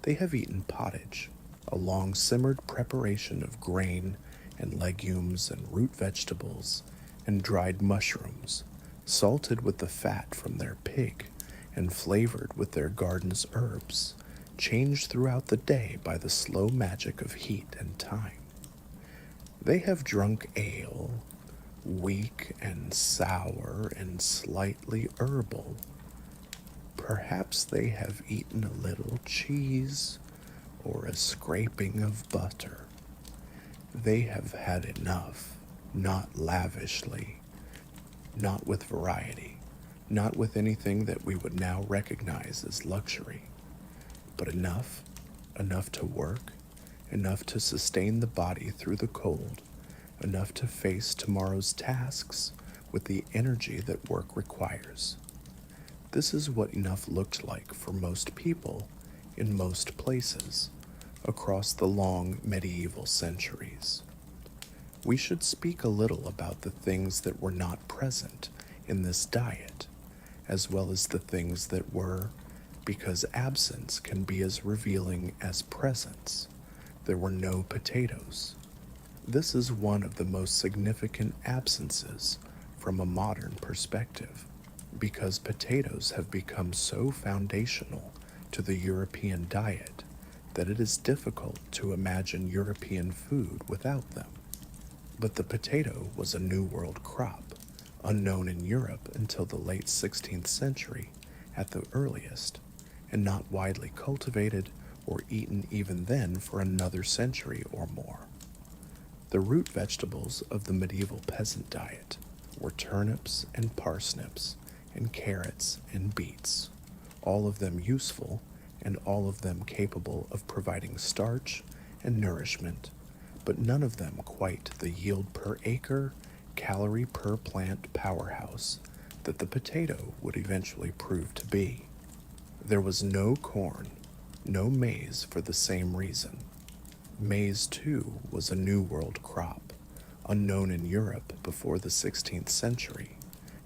They have eaten pottage, a long simmered preparation of grain and legumes and root vegetables and dried mushrooms, salted with the fat from their pig and flavored with their garden's herbs, changed throughout the day by the slow magic of heat and time. They have drunk ale, weak and sour and slightly herbal. Perhaps they have eaten a little cheese or a scraping of butter. They have had enough, not lavishly, not with variety, not with anything that we would now recognize as luxury, but enough to work, enough to sustain the body through the cold, enough to face tomorrow's tasks with the energy that work requires. This is what enough looked like for most people in most places across the long medieval centuries. We should speak a little about the things that were not present in this diet, as well as the things that were, because absence can be as revealing as presence. There were no potatoes. This is one of the most significant absences from a modern perspective, because potatoes have become so foundational to the European diet that it is difficult to imagine European food without them. But the potato was a New World crop, unknown in Europe until the late 16th century at the earliest, and not widely cultivated or eaten even then for another century or more. The root vegetables of the medieval peasant diet were turnips and parsnips and carrots and beets, all of them useful and all of them capable of providing starch and nourishment, but none of them quite the yield per acre, calorie per plant powerhouse that the potato would eventually prove to be. There was no corn, no maize for the same reason. Maize, too, was a New World crop, unknown in Europe before the 16th century,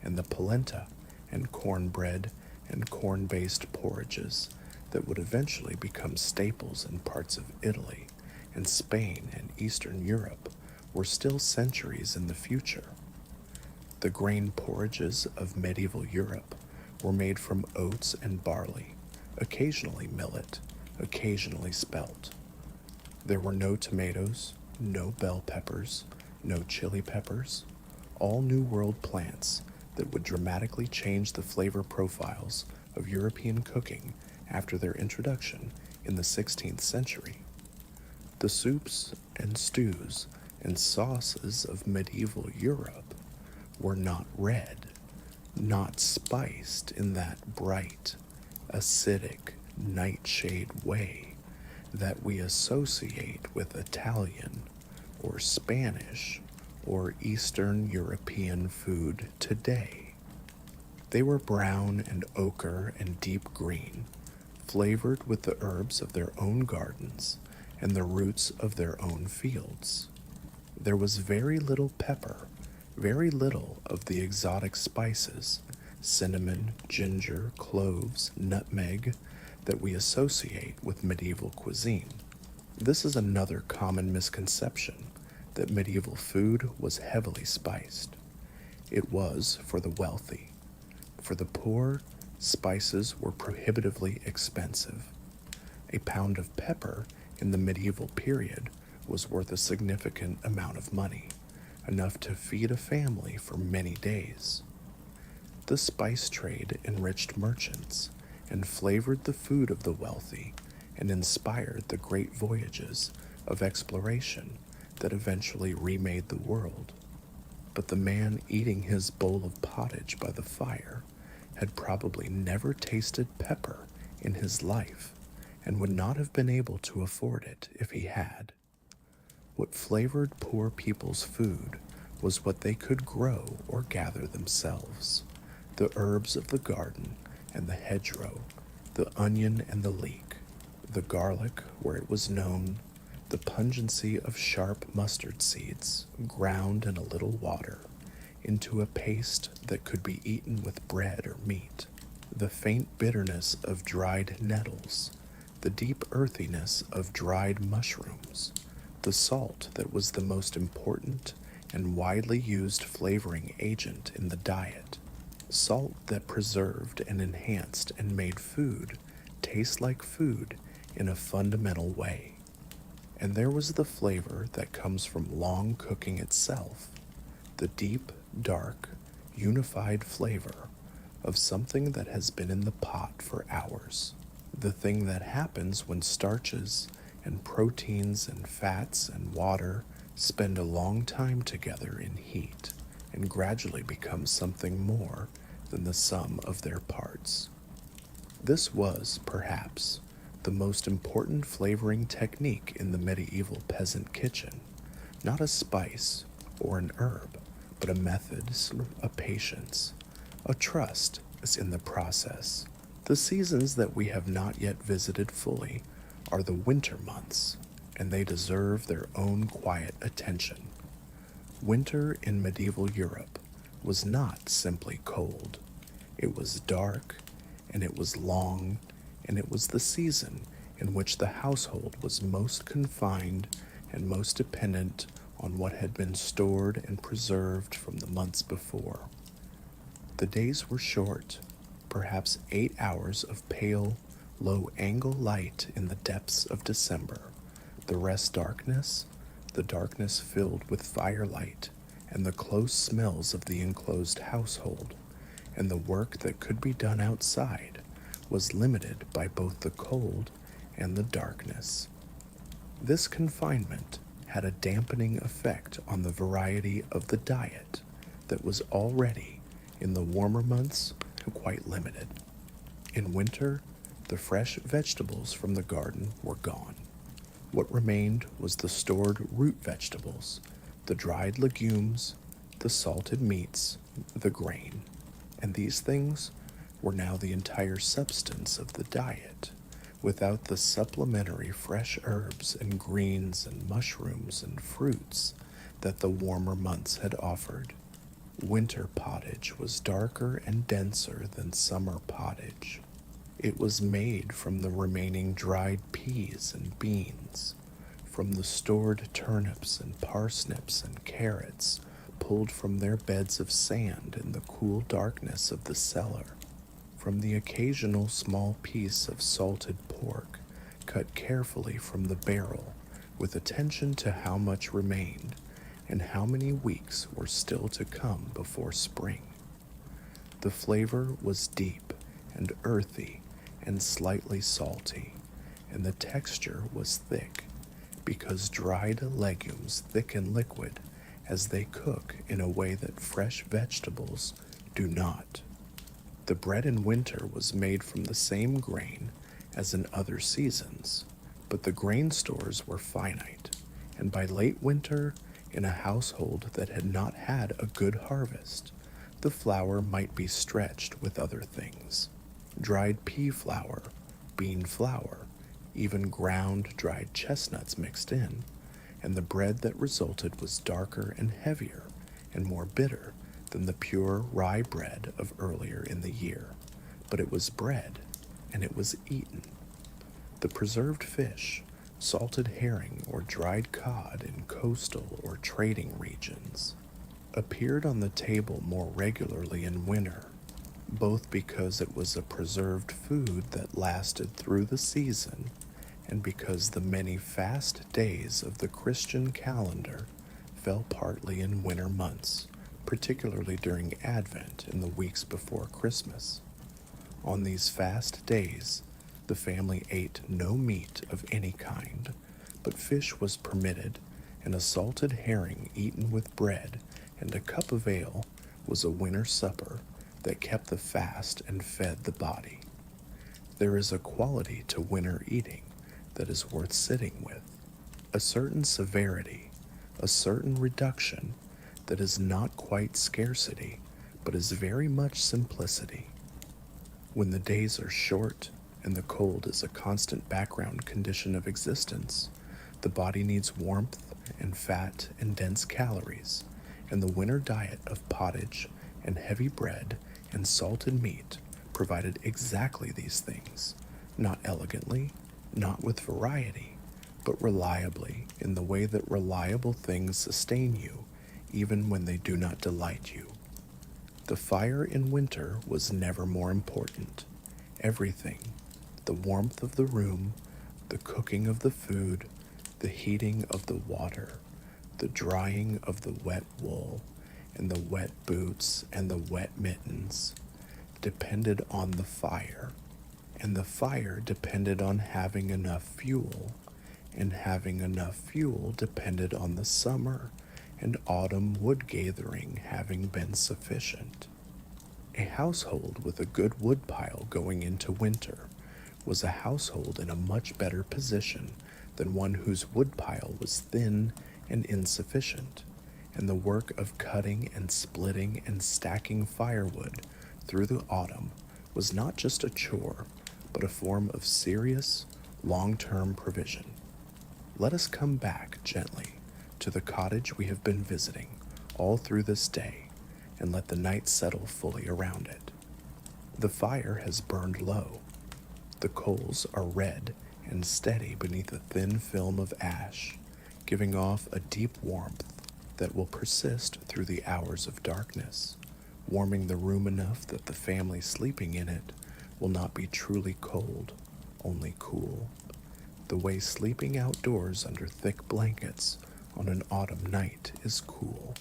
and the polenta and cornbread and corn-based porridges that would eventually become staples in parts of Italy and Spain and Eastern Europe were still centuries in the future. The grain porridges of medieval Europe were made from oats and barley, occasionally millet, occasionally spelt. There were no tomatoes, no bell peppers, no chili peppers, all New World plants that would dramatically change the flavor profiles of European cooking after their introduction in the 16th century. The soups and stews and sauces of medieval Europe were not red, not spiced in that bright, acidic, nightshade way that we associate with Italian or Spanish or Eastern European food today. They were brown and ochre and deep green, flavored with the herbs of their own gardens and the roots of their own fields. There was very little pepper, very little of the exotic spices, cinnamon, ginger, cloves, nutmeg, that we associate with medieval cuisine. This is another common misconception, that medieval food was heavily spiced. It was for the wealthy. For the poor, spices were prohibitively expensive. A pound of pepper in the medieval period was worth a significant amount of money, enough to feed a family for many days. The spice trade enriched merchants and flavored the food of the wealthy and inspired the great voyages of exploration that eventually remade the world. But the man eating his bowl of pottage by the fire had probably never tasted pepper in his life and would not have been able to afford it if he had. What flavored poor people's food was what they could grow or gather themselves: the herbs of the garden and the hedgerow, the onion and the leek, the garlic where it was known, the pungency of sharp mustard seeds ground in a little water into a paste that could be eaten with bread or meat, the faint bitterness of dried nettles, the deep earthiness of dried mushrooms, the salt that was the most important and widely used flavoring agent in the diet, salt that preserved and enhanced and made food taste like food in a fundamental way. And there was the flavor that comes from long cooking itself, the deep, dark, unified flavor of something that has been in the pot for hours, the thing that happens when starches and proteins and fats and water spend a long time together in heat and gradually become something more than the sum of their parts. This was, perhaps, the most important flavoring technique in the medieval peasant kitchen, not a spice or an herb, but a method, a patience, a trust is in the process. The seasons that we have not yet visited fully are the winter months, and they deserve their own quiet attention. Winter in medieval Europe was not simply cold. It was dark, and it was long, and it was the season in which the household was most confined and most dependent on what had been stored and preserved from the months before. The days were short, perhaps 8 hours of pale, low-angle light in the depths of December, the rest darkness, the darkness filled with firelight and the close smells of the enclosed household, and the work that could be done outside was limited by both the cold and the darkness. This confinement had a dampening effect on the variety of the diet that was already, in the warmer months, quite limited. In winter, the fresh vegetables from the garden were gone. What remained was the stored root vegetables, the dried legumes, the salted meats, the grain, and these things were now the entire substance of the diet, without the supplementary fresh herbs and greens and mushrooms and fruits that the warmer months had offered. Winter pottage was darker and denser than summer pottage. It was made from the remaining dried peas and beans, from the stored turnips and parsnips and carrots pulled from their beds of sand in the cool darkness of the cellar, from the occasional small piece of salted pork cut carefully from the barrel with attention to how much remained and how many weeks were still to come before spring. The flavor was deep and earthy and slightly salty, and the texture was thick, because dried legumes thicken liquid as they cook in a way that fresh vegetables do not. The bread in winter was made from the same grain as in other seasons, but the grain stores were finite, and by late winter, in a household that had not had a good harvest, the flour might be stretched with other things: dried pea flour, bean flour, even ground dried chestnuts mixed in, and the bread that resulted was darker and heavier and more bitter than the pure rye bread of earlier in the year. But it was bread, and it was eaten. The preserved fish, salted herring, or dried cod in coastal or trading regions appeared on the table more regularly in winter, both because it was a preserved food that lasted through the season and because the many fast days of the Christian calendar fell partly in winter months, particularly during Advent in the weeks before Christmas. On these fast days, the family ate no meat of any kind, but fish was permitted, and a salted herring eaten with bread and a cup of ale was a winter supper that kept the fast and fed the body. There is a quality to winter eating that is worth sitting with, a certain severity, a certain reduction that is not quite scarcity, but is very much simplicity. When the days are short and the cold is a constant background condition of existence, the body needs warmth and fat and dense calories, and the winter diet of pottage and heavy bread and salted meat provided exactly these things, not elegantly, not with variety, but reliably in the way that reliable things sustain you even when they do not delight you. The fire in winter was never more important. Everything, the warmth of the room, the cooking of the food, the heating of the water, the drying of the wet wool, and the wet boots and the wet mittens, depended on the fire, and the fire depended on having enough fuel, and having enough fuel depended on the summer and autumn wood gathering having been sufficient. A household with a good wood pile going into winter was a household in a much better position than one whose wood pile was thin and insufficient, and the work of cutting and splitting and stacking firewood through the autumn was not just a chore, but a form of serious, long-term provision. Let us come back gently to the cottage we have been visiting all through this day, and let the night settle fully around it. The fire has burned low. The coals are red and steady beneath a thin film of ash, giving off a deep warmth that will persist through the hours of darkness, warming the room enough that the family sleeping in it will not be truly cold, only cool, the way sleeping outdoors under thick blankets on an autumn night is cool.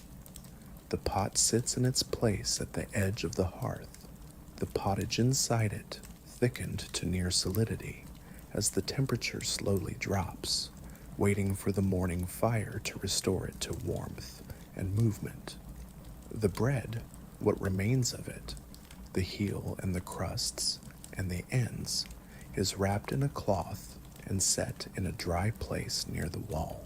The pot sits in its place at the edge of the hearth, the pottage inside it thickened to near solidity as the temperature slowly drops, waiting for the morning fire to restore it to warmth and movement. The bread, what remains of it, the heel and the crusts and the ends, is wrapped in a cloth and set in a dry place near the wall.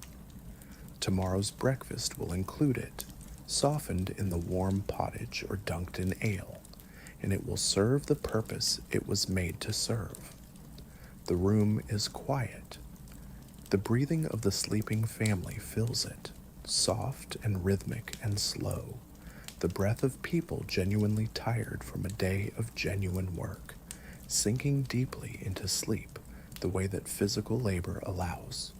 Tomorrow's breakfast will include it, softened in the warm pottage or dunked in ale, and it will serve the purpose it was made to serve. The room is quiet. The breathing of the sleeping family fills it, soft and rhythmic and slow, the breath of people genuinely tired from a day of genuine work, sinking deeply into sleep the way that physical labor allows.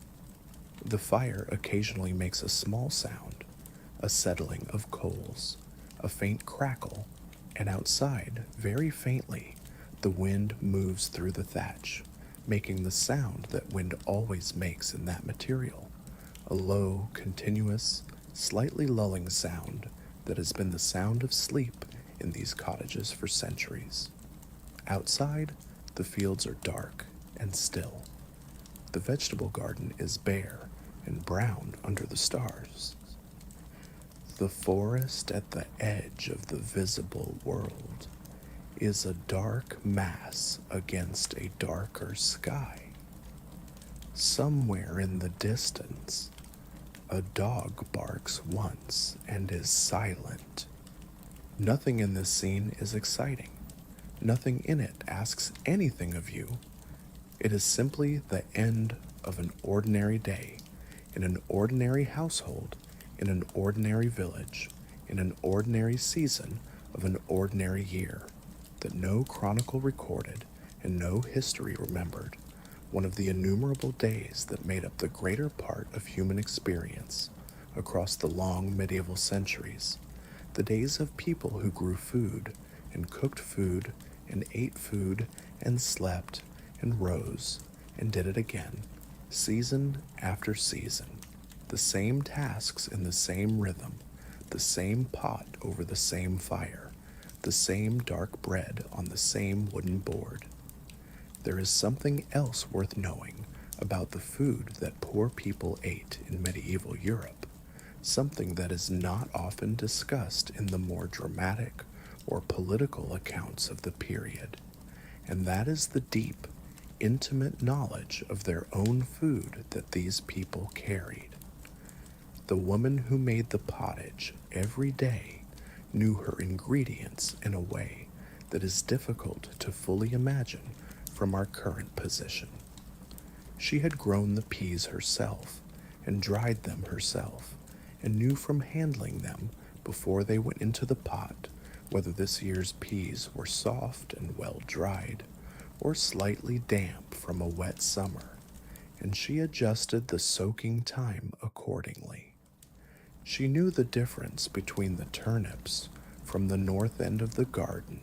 The fire occasionally makes a small sound, a settling of coals, a faint crackle, and outside, very faintly, the wind moves through the thatch, making the sound that wind always makes in that material, a low, continuous, slightly lulling sound that has been the sound of sleep in these cottages for centuries. Outside, the fields are dark and still. The vegetable garden is bare and brown under the stars. The forest at the edge of the visible world is a dark mass against a darker sky. Somewhere in the distance, a dog barks once and is silent. Nothing in this scene is exciting. Nothing in it asks anything of you. It is simply the end of an ordinary day, in an ordinary household, in an ordinary village, in an ordinary season of an ordinary year, that no chronicle recorded and no history remembered, one of the innumerable days that made up the greater part of human experience across the long medieval centuries, the days of people who grew food and cooked food and ate food and slept and rose and did it again, season after season, the same tasks in the same rhythm, the same pot over the same fire, the same dark bread on the same wooden board. There is something else worth knowing about the food that poor people ate in medieval Europe, something that is not often discussed in the more dramatic or political accounts of the period, and that is the deep, intimate knowledge of their own food that these people carried. The woman who made the pottage every day knew her ingredients in a way that is difficult to fully imagine from our current position. She had grown the peas herself and dried them herself, and knew from handling them before they went into the pot whether this year's peas were soft and well dried, or slightly damp from a wet summer, and she adjusted the soaking time accordingly. She knew the difference between the turnips from the north end of the garden,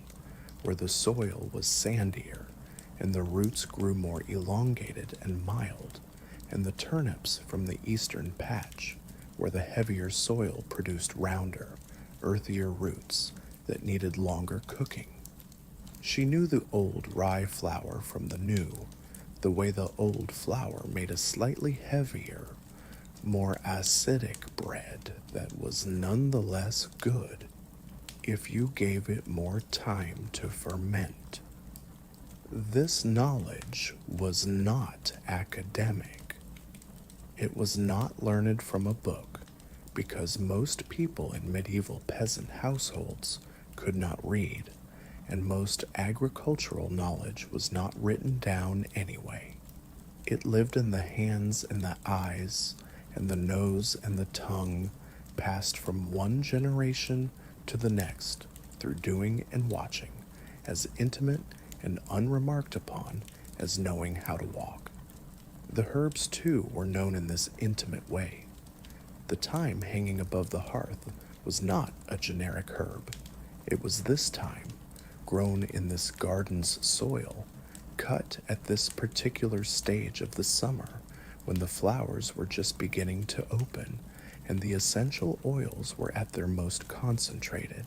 where the soil was sandier and the roots grew more elongated and mild, and the turnips from the eastern patch, where the heavier soil produced rounder, earthier roots that needed longer cooking. She knew the old rye flour from the new, the way the old flour made a slightly heavier, more acidic bread that was none the less good if you gave it more time to ferment. This knowledge was not academic. It was not learned from a book, because most people in medieval peasant households could not read, and most agricultural knowledge was not written down anyway. It lived in the hands and the eyes and the nose and the tongue, passed from one generation to the next through doing and watching, as intimate and unremarked upon as knowing how to walk. The herbs, too, were known in this intimate way. The thyme hanging above the hearth was not a generic herb. It was this thyme, grown in this garden's soil, cut at this particular stage of the summer when the flowers were just beginning to open and the essential oils were at their most concentrated,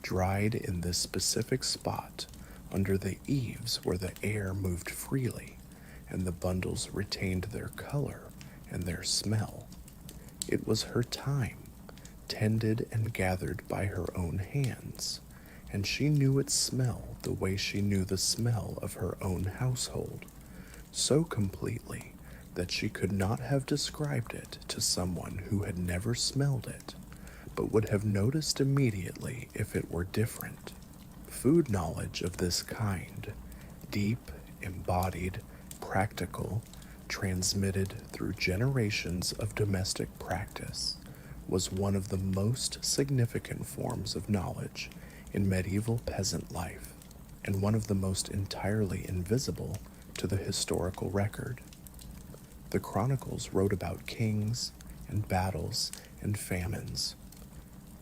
dried in this specific spot under the eaves where the air moved freely and the bundles retained their color and their smell. It was her time, tended and gathered by her own hands, and she knew its smell the way she knew the smell of her own household, so completely that she could not have described it to someone who had never smelled it, but would have noticed immediately if it were different. Food knowledge of this kind, deep, embodied, practical, transmitted through generations of domestic practice, was one of the most significant forms of knowledge in medieval peasant life, and one of the most entirely invisible to the historical record. The chronicles wrote about kings and battles and famines.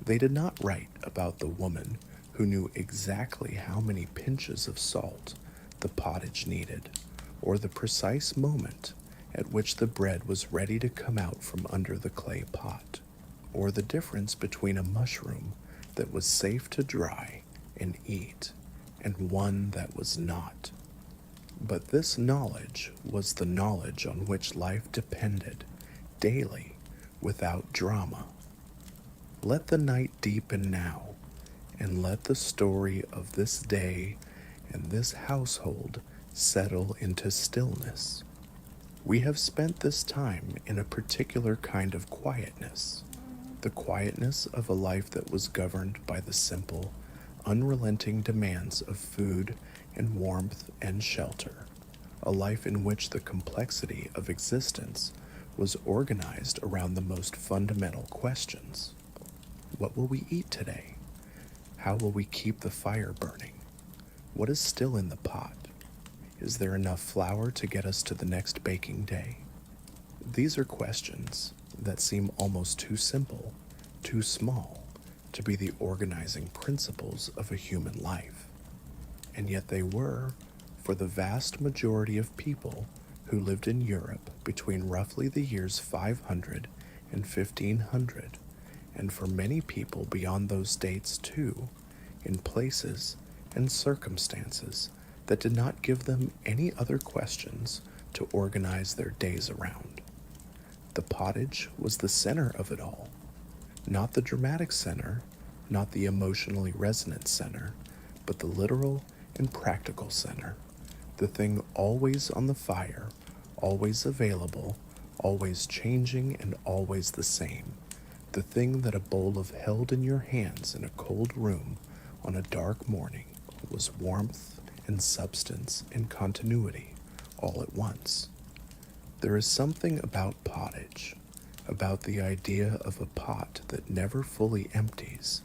They did not write about the woman who knew exactly how many pinches of salt the pottage needed, or the precise moment at which the bread was ready to come out from under the clay pot, or the difference between a mushroom that was safe to dry and eat and one that was not. But this knowledge was the knowledge on which life depended daily without drama. Let the night deepen now, and let the story of this day and this household settle into stillness. We have spent this time in a particular kind of quietness, the quietness of a life that was governed by the simple, unrelenting demands of food and warmth and shelter, a life in which the complexity of existence was organized around the most fundamental questions. What will we eat today? How will we keep the fire burning? What is still in the pot? Is there enough flour to get us to the next baking day? These are questions that seem almost too simple, too small, to be the organizing principles of a human life. And yet they were, for the vast majority of people who lived in Europe between roughly the years 500 and 1500, and for many people beyond those dates too, in places and circumstances that did not give them any other questions to organize their days around. The pottage was the center of it all, not the dramatic center, not the emotionally resonant center, but the literal and practical center, the thing always on the fire, always available, always changing and always the same, the thing that a bowl of held in your hands in a cold room on a dark morning was warmth and substance and continuity all at once. There is something about pottage, about the idea of a pot that never fully empties,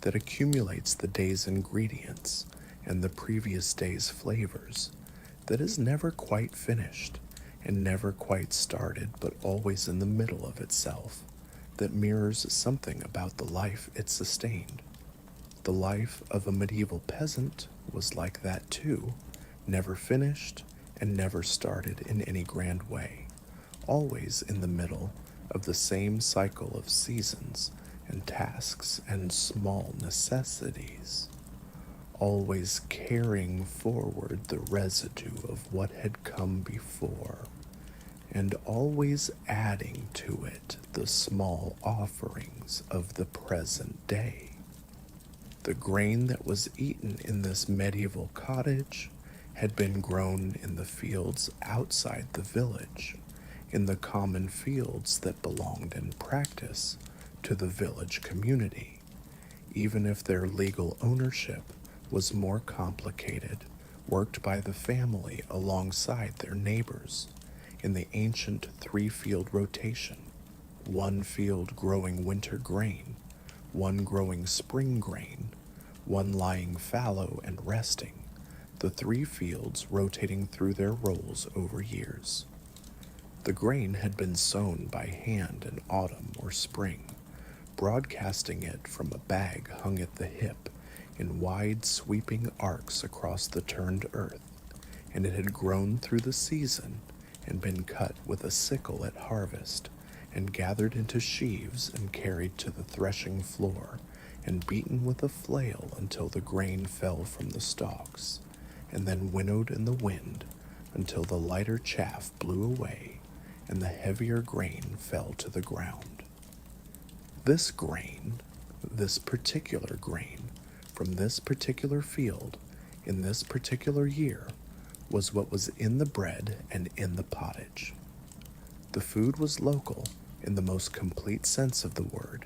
that accumulates the day's ingredients and the previous day's flavors, that is never quite finished and never quite started but always in the middle of itself, that mirrors something about the life it sustained. The life of a medieval peasant was like that too, never finished and never started in any grand way, always in the middle of the same cycle of seasons and tasks and small necessities, always carrying forward the residue of what had come before, and always adding to it the small offerings of the present day. The grain that was eaten in this medieval cottage had been grown in the fields outside the village, in the common fields that belonged in practice to the village community, even if their legal ownership was more complicated, worked by the family alongside their neighbors in the ancient three-field rotation, one field growing winter grain, one growing spring grain, one lying fallow and resting, the three fields rotating through their roles over years. The grain had been sown by hand in autumn or spring, broadcasting it from a bag hung at the hip in wide sweeping arcs across the turned earth, and it had grown through the season and been cut with a sickle at harvest, and gathered into sheaves and carried to the threshing floor, and beaten with a flail until the grain fell from the stalks, and then winnowed in the wind until the lighter chaff blew away and the heavier grain fell to the ground. This grain, this particular grain, from this particular field, in this particular year, was what was in the bread and in the pottage. The food was local in the most complete sense of the word.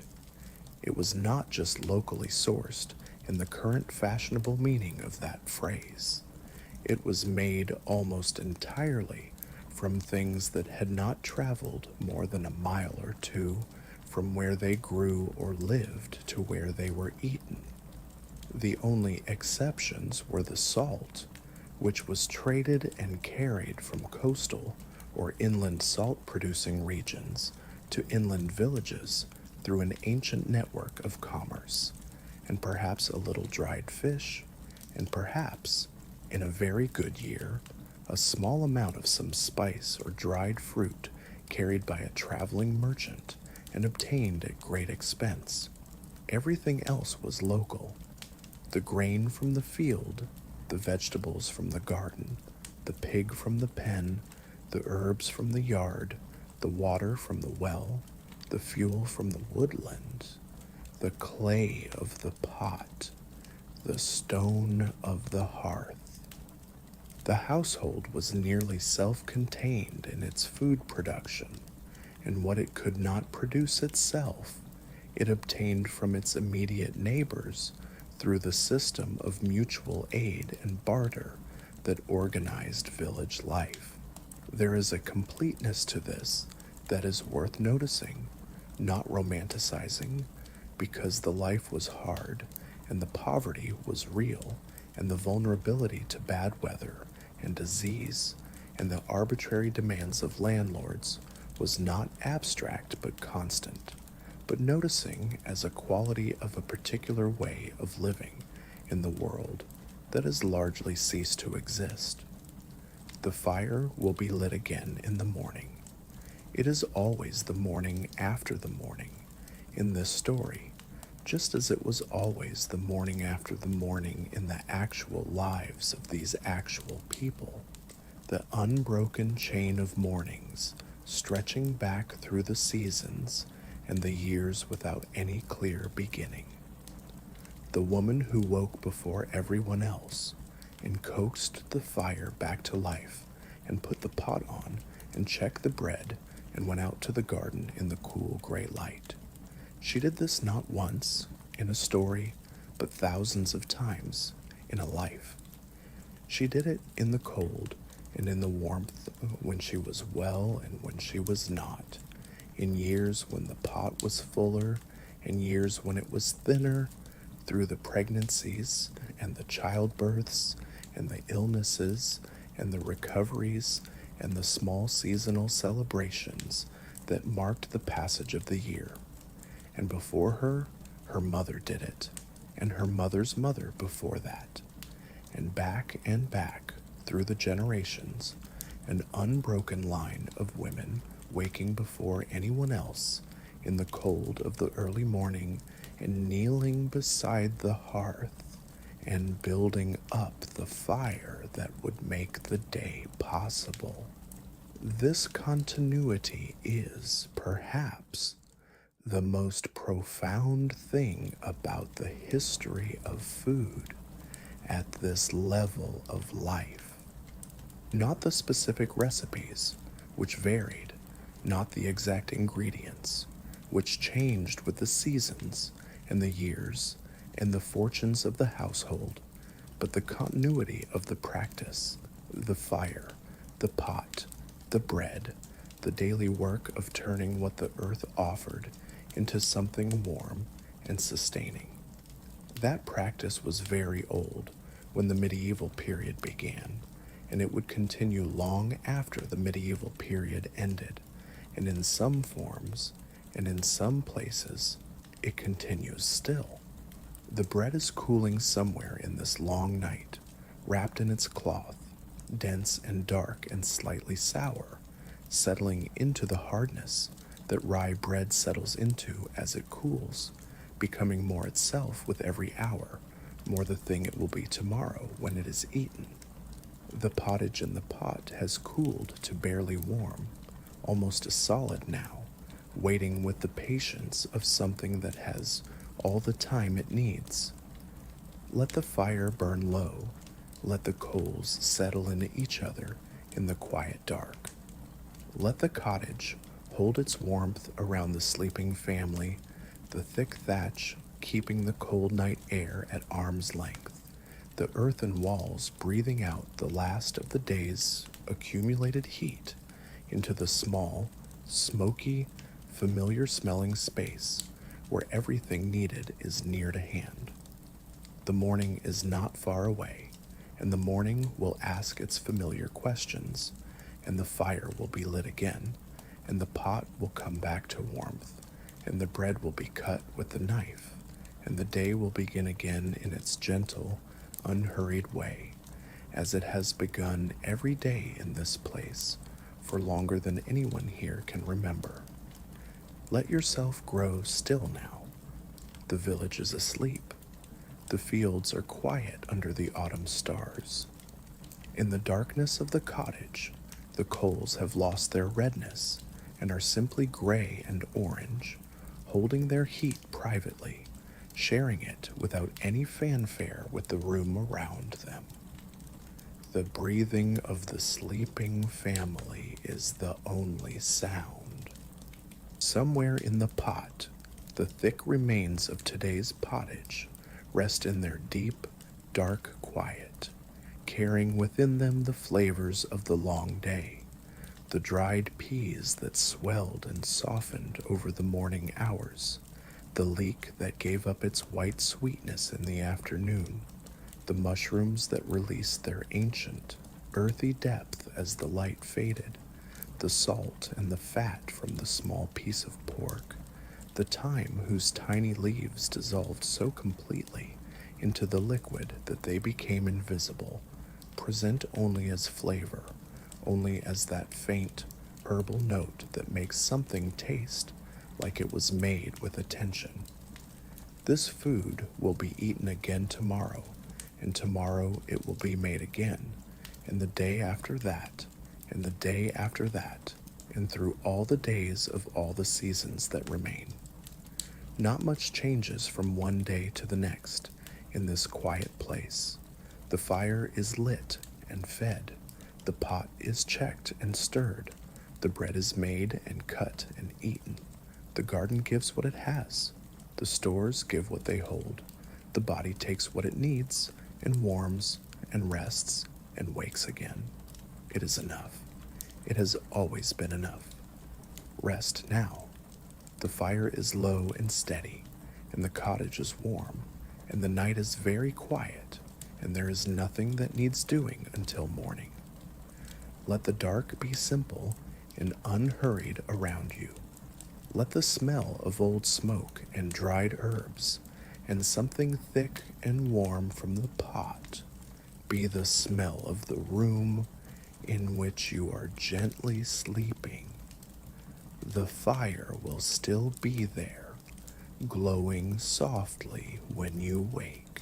It was not just locally sourced in the current fashionable meaning of that phrase. It was made almost entirely from things that had not traveled more than a mile or two from where they grew or lived to where they were eaten. The only exceptions were the salt, which was traded and carried from coastal or inland salt-producing regions to inland villages through an ancient network of commerce, and perhaps a little dried fish, and perhaps, in a very good year, a small amount of some spice or dried fruit carried by a traveling merchant and obtained at great expense. Everything else was local. The grain from the field, the vegetables from the garden, the pig from the pen, the herbs from the yard, the water from the well, the fuel from the woodland, the clay of the pot, the stone of the hearth. The household was nearly self-contained in its food production, and what it could not produce itself, it obtained from its immediate neighbors through the system of mutual aid and barter that organized village life. There is a completeness to this that is worth noticing, not romanticizing, because the life was hard, and the poverty was real, and the vulnerability to bad weather and disease, and the arbitrary demands of landlords was not abstract but constant, but noticing as a quality of a particular way of living in the world that has largely ceased to exist. The fire will be lit again in the morning. It is always the morning after the morning in this story, just as it was always the morning after the morning in the actual lives of these actual people. The unbroken chain of mornings stretching back through the seasons and the years without any clear beginning. The woman who woke before everyone else and coaxed the fire back to life and put the pot on and checked the bread and went out to the garden in the cool gray light. She did this not once in a story, but thousands of times in a life. She did it in the cold and in the warmth, when she was well and when she was not, in years when the pot was fuller and years when it was thinner, through the pregnancies and the childbirths and the illnesses and the recoveries and the small seasonal celebrations that marked the passage of the year. And before her, her mother did it, and her mother's mother before that, and back through the generations, an unbroken line of women waking before anyone else in the cold of the early morning and kneeling beside the hearth and building up the fire that would make the day possible. This continuity is, perhaps, the most profound thing about the history of food at this level of life. Not the specific recipes, which varied, not the exact ingredients, which changed with the seasons and the years and the fortunes of the household, but the continuity of the practice, the fire, the pot, the bread, the daily work of turning what the earth offered into something warm and sustaining. That practice was very old when the medieval period began, and it would continue long after the medieval period ended, and in some forms and in some places it continues still. The bread is cooling somewhere in this long night, wrapped in its cloth, dense and dark and slightly sour, settling into the hardness that rye bread settles into as it cools, becoming more itself with every hour, more the thing it will be tomorrow when it is eaten. The pottage in the pot has cooled to barely warm, almost a solid now, waiting with the patience of something that has all the time it needs. Let the fire burn low, let the coals settle into each other in the quiet dark. Let the cottage hold its warmth around the sleeping family, the thick thatch keeping the cold night air at arm's length, the earthen walls breathing out the last of the day's accumulated heat into the small, smoky, familiar-smelling space where everything needed is near to hand. The morning is not far away, and the morning will ask its familiar questions, and the fire will be lit again, and the pot will come back to warmth, and the bread will be cut with the knife, and the day will begin again in its gentle, unhurried way, as it has begun every day in this place, for longer than anyone here can remember. Let yourself grow still now. The village is asleep. The fields are quiet under the autumn stars. In the darkness of the cottage, the coals have lost their redness and are simply gray and orange, holding their heat privately, sharing it without any fanfare with the room around them. The breathing of the sleeping family is the only sound. Somewhere in the pot, the thick remains of today's pottage rest in their deep, dark quiet, carrying within them the flavors of the long day, the dried peas that swelled and softened over the morning hours, the leek that gave up its white sweetness in the afternoon, the mushrooms that released their ancient, earthy depth as the light faded, the salt and the fat from the small piece of pork, the thyme whose tiny leaves dissolved so completely into the liquid that they became invisible, present only as flavor, only as that faint, herbal note that makes something taste like it was made with attention. This food will be eaten again tomorrow, and tomorrow it will be made again, and the day after that, and the day after that, and through all the days of all the seasons that remain. Not much changes from one day to the next in this quiet place. The fire is lit and fed. The pot is checked and stirred. The bread is made and cut and eaten. The garden gives what it has. The stores give what they hold. The body takes what it needs and warms and rests and wakes again. It is enough. It has always been enough. Rest now. The fire is low and steady, and the cottage is warm, and the night is very quiet, and there is nothing that needs doing until morning. Let the dark be simple and unhurried around you. Let the smell of old smoke and dried herbs and something thick and warm from the pot be the smell of the room in which you are gently sleeping. The fire will still be there, glowing softly when you wake.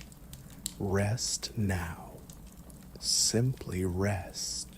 Rest now. Simply rest.